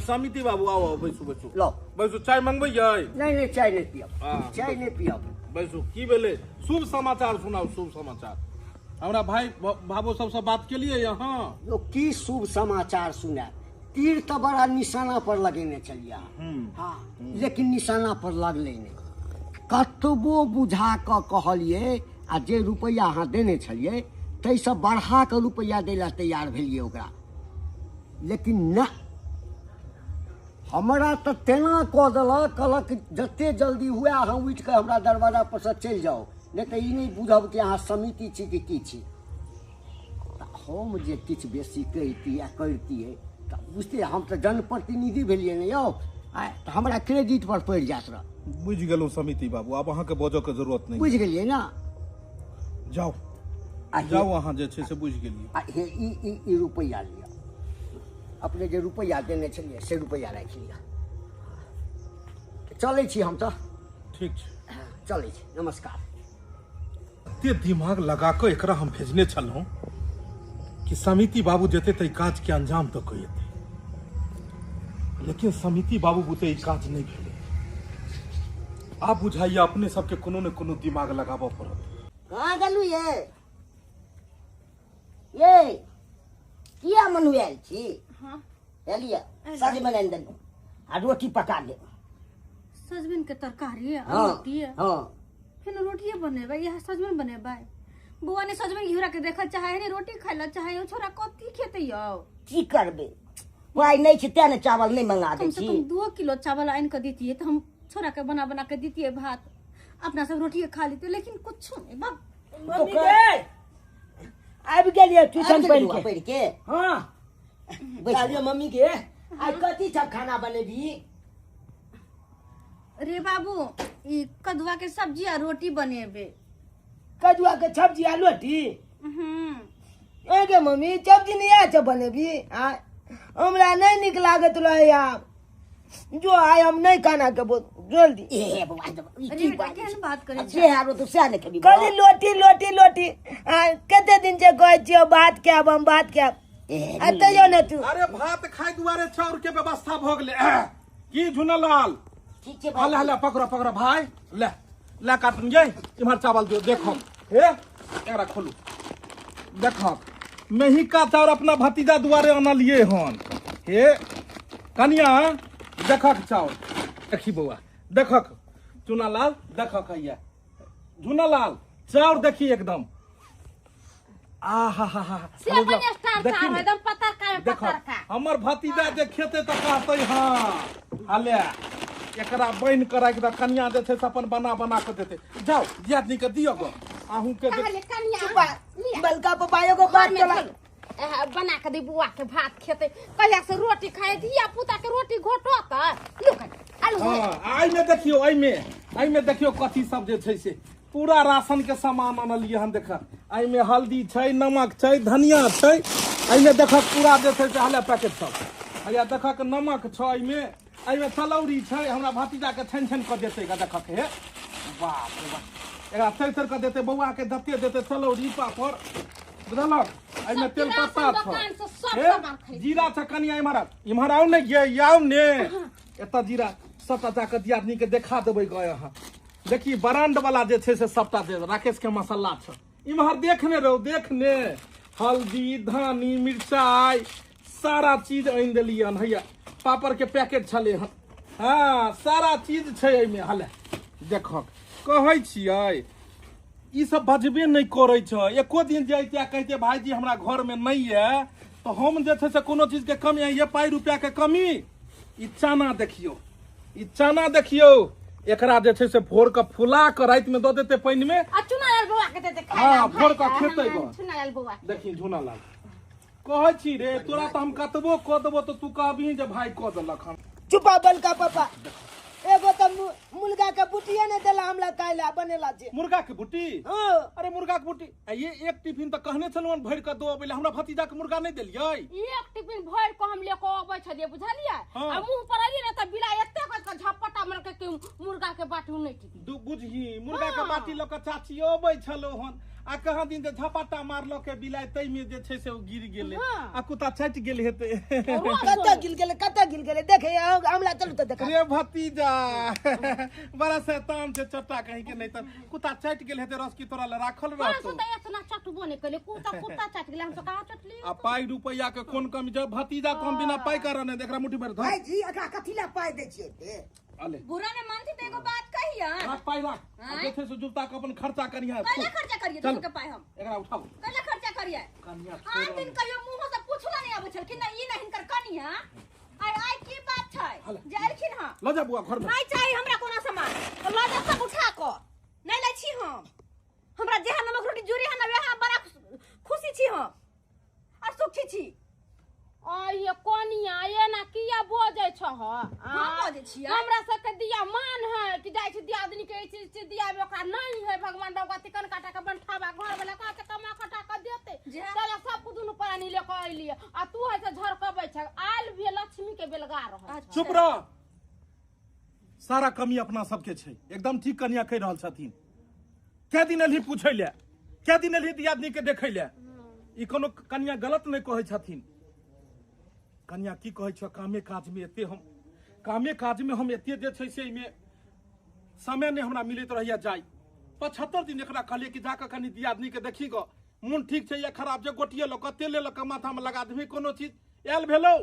समिति बाबू आओ बैसू बैसू लो बैसू चाय मंगबैयै नहीं चाय नहीं पियब हाँ। चाय नहीं पियब बैसू की भेले शुभ समाचार सुनाओ शुभ समाचार हमरा भाई बाबू सबसे बात के लिए यहाँ लोग की शुभ समाचार सुना तीर तो बड़ा निशाना पर लगेने चलिए हाँ लेकिन निशाना पर लगले नहीं कतबो बुझा क कहलिए आ जे रुपया अहाँ देने छलिए तैसे बढ़ा के रुपया दै ला तैयार भेलिए ओकरा लेकिन न हमरा तो तेना कह देलक कहलक जते जल्दी हुए अहाँ उठ के हमरा दरवाजा पर से चलि जाओ नहीं तो ई नहीं बुझब कि अहाँ समिति छी कि की छी हम जे किछु बेसी कहिती या करतियै तऽ बुझते हम तो जनप्रतिनिधि भेलिए ने यौ तो हमरा क्रेडिट पर पड़ जात रह बुझ गेलौ समिति बाबू अब अहाँ के बजो के जरूरत नहीं बुझ गेलिए ना जाओ जाओ अहाँ जे छै से बुझ गेलिए ई रुपया लिया अपने जे रुपया देने छलिए से रुपया राखि लिया चलै छी हम तो ठीक छै चलै छी नमस्कार एते दिमाग लगा के एकरा हम भेजने छलहुं कि समिति बाबू जेते त काज के अंजाम तक हेतै लेकिन समिति बाबू बुते ई काज नहीं भेलै आप बुझाइए अपने सबके कोनो ने कोनो दिमाग लगाबऽ पड़त कहाँ गेलू ये किया मनुआल छी हाँ एलिया सजमन आनि देलू आ रोटी पका दे सजमन के तरकारी है हाँ रोटी है हाँ फिर रोटिए बनेबै यह सजमन बनेबै बुआ ने सजमन घिउरा के देखल चाहे ने रोटी खाइला चाहे छोरा कथी खेतै यौ की करबे पाई नहीं छै तें ने चावल नहीं मंगा कम दै से छी कम 2 किलो चावल आन के देतिए तो हम छोरा के बना बना के देतिए भात अपना सब रोटी खा लेते लेकिन कुछ नहीं बाप मम्मी के आबि गेलिए ट्यूशन पढ़ के हां कहलिए मम्मी के आज कथी सब खाना बनेबी रे बाबू ई कदुआ के सब्जी आ रोटी बनेबे कदुआ के सब्जी आ रोटी हम्म एगे मम्मी सब्जी नहीं आछे बनेबी आ हमरा नहीं निक लागत रहे यार जो आय हम नहीं खाना के बोल जल्दी ए बाबा अरे बेटा केहन बात करे जे हारो तो से ने कभी खाली लोटी लोटी लोटी आ कते दिन से कहै छियो बात के हम बात के अते जो न तू अरे भात खाए दुआरे चाउर के व्यवस्था भ गेले की झुनलाल ठीक छै हल्ला हल्ला पकड़ो पकड़ो भाई ले ले काटन जाई इमहर चावल दियो देखो हे एकरा खोलू देखो मेहिका चाउर अपना भतीजा दुआरे अनलिए हन हे कनिया देखक चाउर देखी बउआ देखक चुनालाल देखक हैया झुनालाल चाउर देखी एकदम आहा से अपन स्टार देखी था ने। एकदम पतरका देखो पतरका हमर भतीजा जे खेते त कहते हाँ हले एकरा बन के राख द कन्या जे छै से अपन बना बना के देते जाओ दियादनी के दियो गो आहू के दे- कहले कन्या बलका पपायो को बात घर में चला चल। बना के दी बुआ के भात खेते कहिया से रोटी खाए धिया पुता के रोटी घोटो त लुक आलू हाँ आई में देखियो कथी सब जे छै से पूरा राशन के सामान अनलिए हन देख आई में हल्दी छै नमक छै धनिया छै आई में देखक पूरा जे छै से हले पैकेट सब हैया देखक नमक छै आई में चलौरी छै हमरा भतीजा के छन छन क देते गा देखक हे बाप रे बाप एकरा थर क देते बौआ के दते देते चलौरी पापड़ बुझलक आई में तेल पत्ता दुकान से सब छै सामान खरीद जीरा छै कनिया इम्हर आओ ने ये आओ ने एत जीरा सबटा जाके दियादनी के देखा देबै गए अहाँ देखी ब्रांड वाला जे छै से सबटा दे राकेश के मसाला छै इम्हर देखने रहो देखने हल्दी धनी मिर्चाई सारा चीज आनि देलिए हन हैया पापड़ के पैकेट छले हन हाँ सारा चीज छै एहिमे हले देखक कहै छियै ई सब बजबे नहीं करे छै एको दिन जैते कहते भाईजी हमरा घर में नहीं है तो हम जे छै से कोनो चीज के कमी है ये पाई रुपया के कमी ई चना देखियो एकरा जे छै से भोर के फुला के रात में दो देते पानी में आ चुनालाल बुआ के देते खाए हाँ, भोर का खेतै गो। चुनालाल बुआ देखी झुनालाल कहै छी रे तोरा तो हम कतबो क देबो तो तू कहबी जे भाई क देलक हम चुपा बलका पापा एगो तो मुर्गा के बुटिया ने देला हमरा काइला बनेला जे मुर्गा के बुट्टी हां अरे मुर्गा के बुट्टी आ ये एक टिफिन तो कहने छलहुँ भर के दो अबे हमरा भतीजा के मुर्गा नहीं देलियै एक टिफिन भर को हम लेको आबै छलिए बुझलिए हाँ। आ मुंह पर आलिए न त बिला एते क झपटा मार के मुर्गा के बाटी नहीं टिकी दू बुझही मुर्गा के हाँ। बाटी ल के चाची अबै छलो हन आ कहाँ दिन जे झपाटा मारलो के बिलाइ तै में जे छै से ओ गिर गेलै हाँ। आ कुत्ता छटि गेल हेतै कत गिल गेले देखे हमरा चलू तो देखा रे भतीजा बड़ा शैतान छै चट्टा कहीं के नहीं त कुत्ता छटि गेल हेतै रस की तोरा ल राखल बस रहतौ त इतना चटबो नहीं कले कुत्ता चट गेले हम तो कहां चटली आ पाई रुपैया के कोन कमी छै भतीजा को हम बिना पाई कर ने देखरा मुट्ठी भर धर भाई जी एकरा कथी ला पाई दै छियै ते अले बुरा ने मानती तो एगो बात कहिया राख पाई राख आ जे छै से जुत्ता के अपन खर्चा करिया कल्ला खर्चा करिए चल। तुमके पाए हम एकरा उठाओ कल्ला खर्चा करिए कनिया आन दिन कहियो मुंह से पूछला नहीं आबै छल कि ना ई नहीं हिनकर कनिया आई की बात छै हला। जाइलखिन हम ल जा बुआ घर में नहीं चाहिए हमरा कोनो सामान तो ल जा सब उठा को नहीं लै छी हम हमरा जेहा नमक रोटी जोरी है ना वेहा बड़ा खुशी छी हम और सुखी छी ये कोनिया ये ना किया बोझे छ ह हम बोझे छियै? हमरा सब के दिया मान है कि जाय छी दियादनी के ई चीज दिया में ओकरा नहीं है भगवान भगवती कन काटा के बनठावा घर वाला का के कमा खटा के देते जे- चला सब कुछ दुनु पानी लेके आइलिए आ तू है से झरकबै छ आल भी लक्ष्मी के बेलगार रह चुप रह सारा कमी अपना सबके छै एकदम ठीक कनिया कहि रहल छथिन कै दिन एलही पूछै ले कै दिन एलही दियादनी के देखै ले ई कोनो कनिया गलत नहीं कहै छथिन कनिया की कहै छ कामे काज में एते हम एते जे छै से एमे समय नहीं हमरा मिलैत रहैया जाय 75 दिन एकरा कहलिए कि जाके कनी दियादनी के देखी गो मन ठीक छै या खराब जे गोटिए ल कते ले ल के माथा में लगा देबी कोनो चीज आयल भेलौ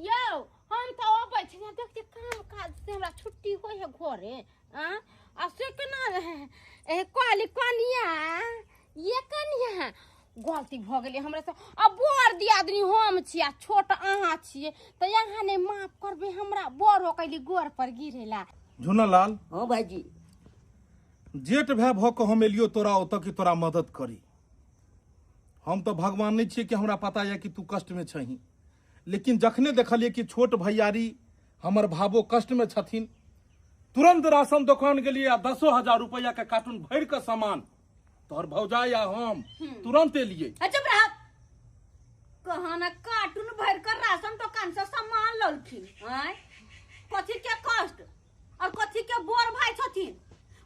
यो हम तो अबै छी ना देख काम काज से हमरा छुट्टी होय है घरे आ से केना कहली कनिया ये कनिया गलती भ गेलै हमरे से। अब बड़ दियादनी हम छी आ छोट अहाँ छिए त यहाँ ने माफ करबे हमरा। बड़ हो कैली गोर पर गिरेला। झुनालाल, हाँ भाईजी, जेठ भाई भ के हम एलियो तोरा ओतऽ कि तोरा मदद करी। हम तो भगवान नहीं छिए कि हमरा पता है कि तू कष्ट में छही, लेकिन जखने देखलिए कि छोट भैयारी हमर भावो कष्ट में छथिन, तुरंत राशन दुकान के लिए 10,000 रुपया के कार्टून भर के सामान तोहर भौजाई या हम तुरंत एलिए। चुप रह। कहा ना कार्टून भर कर राशन दुकान से सामान ललखिन। आय कथी के कष्ट और कथी के बोर भाई छथिन।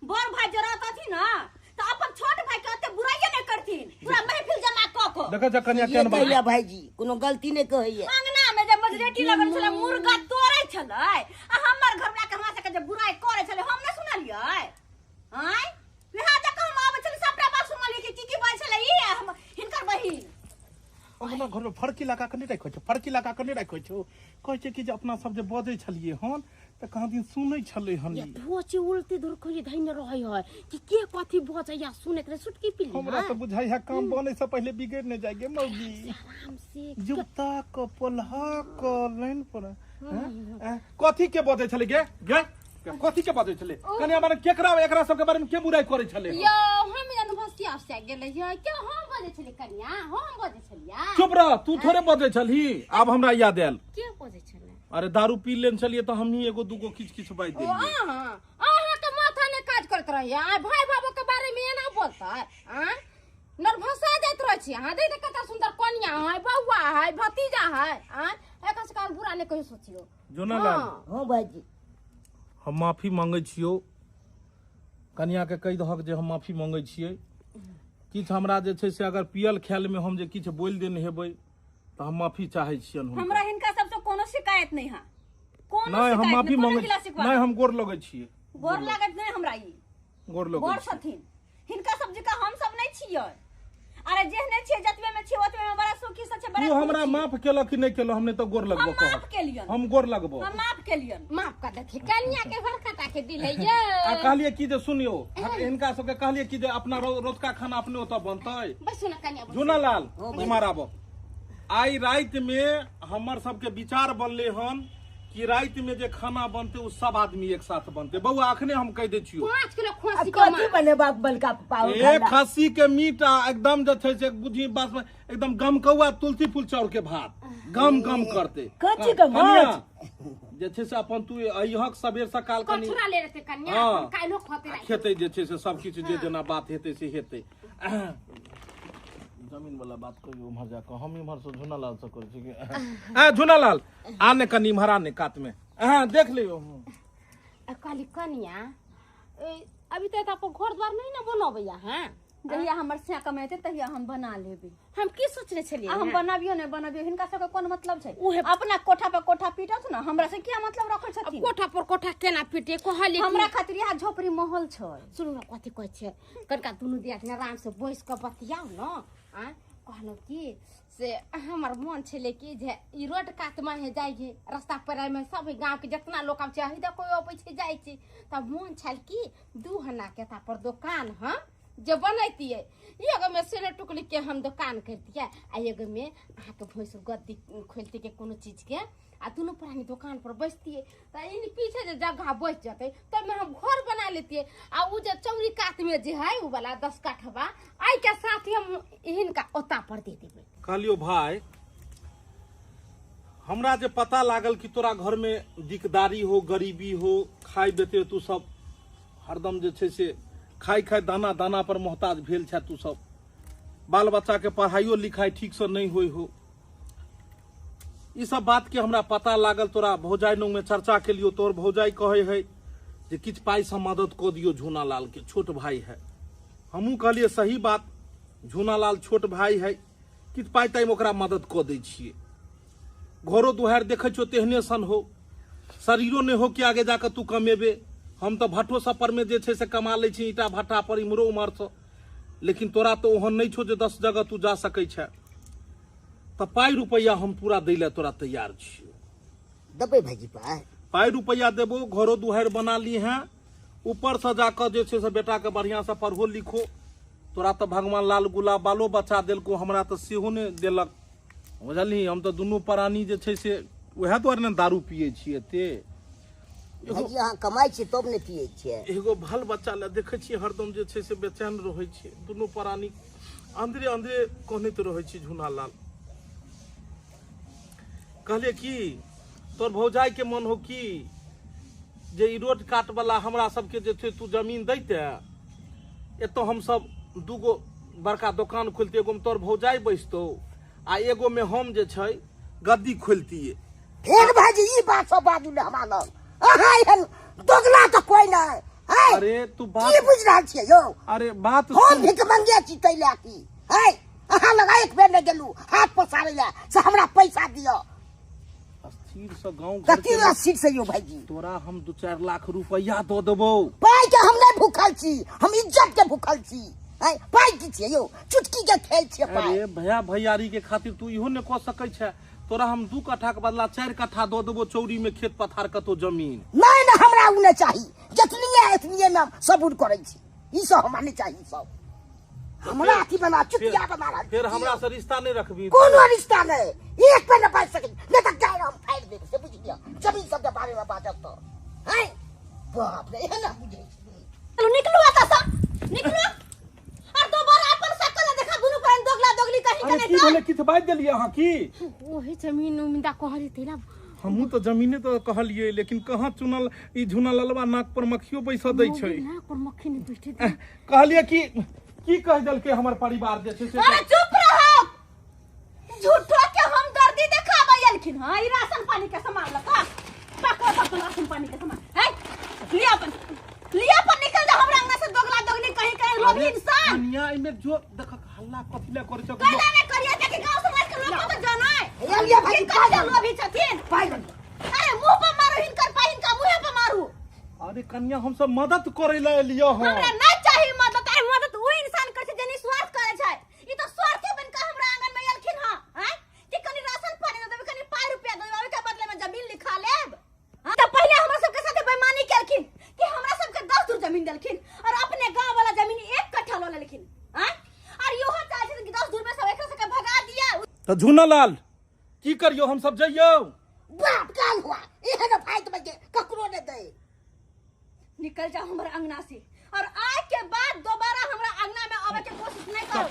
बोर भाई जरा कथी ना तो अपन छोट भाई के ओते बुराइए नहीं करथिन। पूरा महफिल जमा क को देखा जा कन्या ये केहन बात। कहिया भाईजी कोनो गलती नहीं कहैया। अंगना में जब मजरेटी लगल छले मुर्गा तोड़ै छले आ हमर घरवाला के हमरा से जब बुराई करे छले हम न सुनलियै। आय यहाँ तक हम आबै छले सबटा बात सुनलियै कि की बात छले ई हम हिनकर बहिन। अपना घर में फर्क इलाका के नहीं रखो छो, फर्क इलाका के नहीं रखो छो। कहै छै कि जे अपना सब जे बजै छलिए हन त कहाँ दिन सुनै छलै हन। ये भोची उल्टी दूर खोली धैन रहै है कि के कथी बजै या सुने के सुटकी पिली। हमरा तो बुझाई है काम बने से पहले बिगड़ न जाएगे मौगी। आराम से जूता को पलहा को लाइन पर कथी के बजै छलै गे गे कथी के बजै छलै। कन्या माने केकरा एकरा सब के बारे में के बुराई करे छलै। यो हम जन भस्ती से गेलै है के हम बजे छली कन्या हम बजे छलिया। चुप रह, तू थोड़े बजै छलही। अब हमरा याद आयल। के बजे छले। अरे दारू पी लेन छलिए तो हमही एगो दूगो किछ किछ बाज देलिए। अहाँ के माथा ने काज करत रहिए। आ भाई बाबू के बारे में एना बोलता है। आ नर्वसा जात रह छी। हां देख कता सुंदर कन्या है, बौआ है, भतीजा है। आ एका से काल बुरा ने कहियो सोचियो। जोनालाल, हाँ भाईजी, हम माफी मांगै छियो। कन्या के कहि दहक जे हम माफी मांगै छियै। किछ हमरा जे छै से अगर पियल खायल में हम जे किछ बोल देने हेबै तो हम माफी चाहै छियन हुनका। हमरा हिनका सबसे कोनो शिकायत नहीं है। कोनो नहीं हम माफी मांगै नहीं नहीं हम गोर लगै छियै। गोर लागत नहीं हमरा ई गोर लगै गोर छियै। छथिन हिनका सब जका हम सब नहीं छियै। अरे जेहने छियै जतबे में छियै ओतबे में बड़ा सुखी से छै। बड़ा तू हमरा माफ केलक कि नहीं केलक हमने तो गोर लगबो हम कहब। माफ केलियन। हम गोर लगबो। हम माफ केलियन। माफ कर देखी कन्या के बड़का के दिल है ये। आ कहलिए कि जे सुनियो इनका सबके कहलिए कि जे अपना रोजका खाना अपने ओतऽ बनतै। बस सुन कन्या बस। जोनालाल इमार आबो। आई रात में हमर सबके विचार बनले हन कि रात में जे खाना बनते उ सब आदमी एक साथ बनते। बउआ अखने हम कह दे छियो 5 किलो अब खोसी के कथी मार। बने बाप बलका पाव एक खस्सी के मीट आ एकदम जे छै से बुझी बस में एकदम गमकौआ तुलसी फूल चाउर के भात गम गम करते। कथी के कन्या, माछ? जे छै से अपन तू अइहक सबेर सकाल कनी कचरा ले रहते कन्या हाँ। हम काइलो खते रही। खेते जे छै से सब किछ जे जेना बात हेतै से हेतै। जमीन वाला बात कहियो उम्हर जाके हम इम्हर से झुनालाल से करै छी कि आ झुनालाल आने कनी इम्हर आने कात में हां देख लियो। काली कन्या अभी तक आप घर द्वार नहीं ना बनबैया। हां जहिया हमर से कमेते तहिया हम बना लेबे। हम की सोचले छलिए हम बनाबियो नहीं बनाबियो हिनका सबके कोन मतलब छै। उहे- अपना कोठा पे कोठा पीटत ना हमरा से क्या मतलब रखै अब छथिन। कोठा पर कोठा केना पीटे कहले हमरा खातिर यहाँ झोपड़ी महल छै। सुनु न कथी कहै छै कनका दुनु दिया आराम से बैस के बतियाओ न। आ कहलो कि से हमर मन छले कि जे ई रोड कात में है जाय छै रास्ता पर में सब गांव के जितना लोग आबै छै हिदा कोई आबै छै जाय छै तब मन छल कि 2 हना के ता पर दुकान हम जे बनैतिए। एगो में सेने टुकली के हम दुकान करतिए आ एगो में अहाँ के भैंस गद्दी खोलती के कोनो चीज के आ दोनों पुरानी दुकान पर बैठतिए। त इन पीछे जे जगह बच जते तब में हम घर बना लेतिए आ उ जे चौरी कात में जे है उ वाला 10 काठवा आई के साथ ही हम इनका ओता पर दे देबे। कहलियो भाई हमरा जे पता लागल कि तोरा घर में दिकदारी हो गरीबी हो खाई बेते तू सब हरदम जे छै से खाई खाई दाना दाना पर मोहताज भेल छै। तू सब बाल बच्चा के पढ़ाइयो लिखाई ठीक से नहीं होई हो। ई सब बात के हमरा पता लागल तोरा भौजाई नो में चर्चा के लियो। तोर भौजाई कहे है जे किछ पाई से मदद को दियो झूनालाल के छोट भाई है। हमहू कहलिए सही बात झूनालाल छोट भाई है किछ पाई टाइम ओकरा मदद को दै छिए। घरो दुहार देखै छो तेहने सन हो शरीरो ने हो कि आगे जाकर तू कमेबे। हम तो भट्ठो सब पर में जे छै से कमा लै छी ईटा भट्ठा पर इमरो उमर से। लेकिन तोरा तो ओहन नहीं छो जे 10 जगह तू जा सकै छै। तो पाई रुपया हम पूरा दै ले तोरा तैयार छियो। दबे भाईजी पाई रुपया देबो घरो दुहार बना ली हैं ऊपर से जाकर जे छै से बेटा के बढ़िया से पढ़ो लिखो तोरा तो भगवान लाल गुलाब बालो बचा देलको, हमरा तो सेहो ने देलक, बुझलही। हम तो दुनू प्राणी जे छै से उएह दुआरे ने दारू पिए छियै। ते भाईजी अहाँ कमाई छियै तब ने पिए छियै। एगो भल बच्चा ले देखे छियै हरदम जे छै से बेचैन रहै छै। दुनू प्राणी अंदरे अंदरे कहनैत रहै छै झूना लाल। कहले कि तोर भौजाई के मन हो कि जे ई रोड काट वाला हमरा सबके जे छै तू जमीन दैते, एतो हम सब दूगो बड़का दुकान खोलते, एगो में तोर भौजाई बैसतो आ एगो में हम जे छै गद्दी खोलतिए। फिर भाईजी ई बात सब बाजू ने हमरा लग। अहाँ एहन दोगला तो कोई नहीं है। अरे तू बात की बुझ रहल छियै यौ? अरे बात हम भिख मंगे छी तैला की है? अहाँ लगा एक बेर ने गेलू हाथ पसारे ले से हमरा पैसा दियो। अस्थिर से गांव घर कथी अस्थिर से यो भाईजी? तोरा हम 2-4 लाख रुपया दो देबो। पाई के हम नहीं भूखल छी, हम इज्जत के भूखल छी। है पाई की छियै यौ? चुटकी के खेल छियै पाई। अरे भैया भैयारी के खातिर तू इहो ने कह सकै छै। तोरा हम 2 कट्ठा के बदला 4 कट्ठा दो देबो चौरी में खेत पथार कतो जमीन। नहीं ना हमरा उ नहीं चाहिए। जतनिए एतनिए में सबूर करै छी। ई सब हमरा नहीं चाहिए। सब हमरा अथी बना चुतिया बना रहा। फिर हमरा से रिश्ता नहीं रखबी। कोनो रिश्ता नहीं, एक पे न बाज सके नहीं तो गाय हम फाड़ देब से बुझ लिया। जमीन सब के बारे में बाजत तो है बाप रे है ना बुझे। चलो निकलो आता सा निकलो और दोबारा अपन सकल देखा दुनु पर दोगला दोगली कहीं अरे कने की बोले किछ बाज देलिए अहाँ की? ओही जमीन उमिदा कहली तेला हमहू तो जमीने तो कहलिए, लेकिन कहाँ चुनल ई झुना ललवा नाक पर मक्खियो बैसा दै छै। ना पर मक्खी ने बैठे कहलिए कि की कह देलके हमर परिवार जे छै से। अरे चुप रहो, झूठो के हम दर्दी देखाबे एलखिन। हां ई राशन पानी के सामान लका पकड़ राशन पानी के सामान है लिया अपन निकल जा हमरा अंगना से दोगला दोगली कहीं कहीं लोभी इंसान। दुनिया में जो देख हल्ला कथिला करे छ। कहला ने करिया के गांव समाज के लोग तो जाना है ये लिया भाई का लोभी छथिन। पाई। अरे मुंह पर मारो हिनकर पाइन का मुंह पे मारू। अरे कन्या हम सब मदद करे ले लियो हम। हमरा नहीं चाहिए मदद। आई मदद वो इंसान करे छै जनी स्वार्थ करे छै। ई तो स्वार्थी बनका हमरा आंगन में एलखिन हां हैं कि कनी राशन पानी दे देबे, कनी पाई रुपया दे देबे, के बदले में जमीन लिखा लेब। तो पहले हमरा सब के साथे बेईमानी केलखिन कि हमरा सब के 10 दूर जमीन देलखिन और अपने गांव वाला जमीन 1 कट्ठा ल लेलखिन हैं। और यो हो चाहे छै कि 10 दूर में सब एकरा से भगा दिया। तो झूना लाल की करियो हम सब जइयो? बाप काल हुआ एहन फाइट में के ककरो ने दे। निकल जा हमरा अंगना से और आज के बाद दोबारा हमरा अंगना में आवे के कोशिश नहीं करो।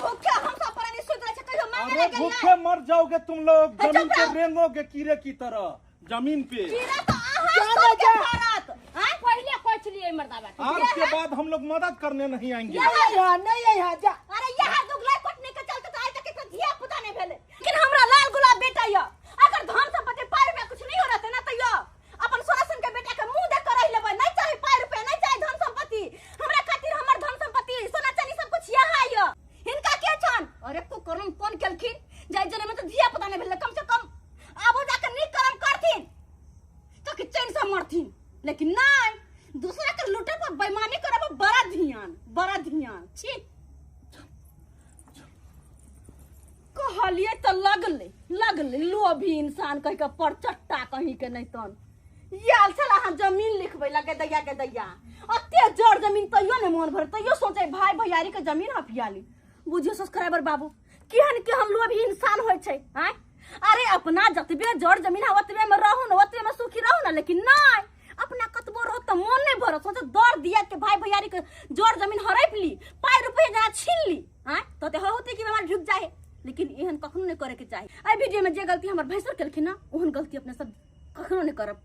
भूखे हम सब पर नहीं सुत रहे छै, कहियो मांगे अरे नहीं भूखे मर जाओगे तुम लोग, चुप जमीन पे रहो। रेंगोगे कीड़े की तरह जमीन पे। कीड़ा तो आहा सबके भारत हैं। पहले कोचली मर्दाबा आज के बाद हम लोग मदद करने नहीं आएंगे। यहाँ नहीं यहाँ जा। अरे यहाँ दुगला कटने के चलते तो आज तक एक धिया पुता नहीं भेले। लेकिन हमरा लाल गुलाब बेटा या अगर धन संपत्ति पाई रुपया कुछ नहीं हो रहते ना तो यो अपन सोनासन के बेटा के मुंह देख कर रह लेबे। नहीं चाहे पाई रुपया, नहीं चाहे धन संपत्ति, हमरा खातिर हमर धन संपत्ति सोना चांदी सब कुछ यहाँ यो। इनका के छन? अरे को कर्म कोन केलखिन जाय जने में तो धिया पुता नहीं भेले। कम से कम आबो जाकर नीक कर्म करथिन तो कि चैन से मरथिन। लेकिन नहीं, दूसरा के लूटे पर बेईमानी करब बड़ा ध्यान छी। कहलिए तो लगले लोभी इंसान कह के परचट्टा कहीं के नहीं तन याल चला हां जमीन लिखबे लगे दैया के दैया। अते जड़ जमीन तइयो ने मन भर तइयो सोचे भाई भैयारी के जमीन हफियाली। बुझियो सब्सक्राइबर बाबू केहन के हम लोभी इंसान होय छै हैं। अरे अपना जतबे जड़ जमीन है ओतबे में रहू न, ओतबे में सुखी रहू न। लेकिन नहीं, अपना कतबो रहो तो मन नहीं भरत। सोचे दौड़ दिया के भाई भैयारी के जड़ जमीन हड़प ली, पाई रुपया जना छीन ली हैं तो ते होते कि बीमार ढुक जाए। लेकिन एहन कखनो नहीं करे के चाहिए। आई वीडियो में जे गलती हमर भैंसर केलखिन ना ओहन गलती अपने सब कखनो नहीं करब।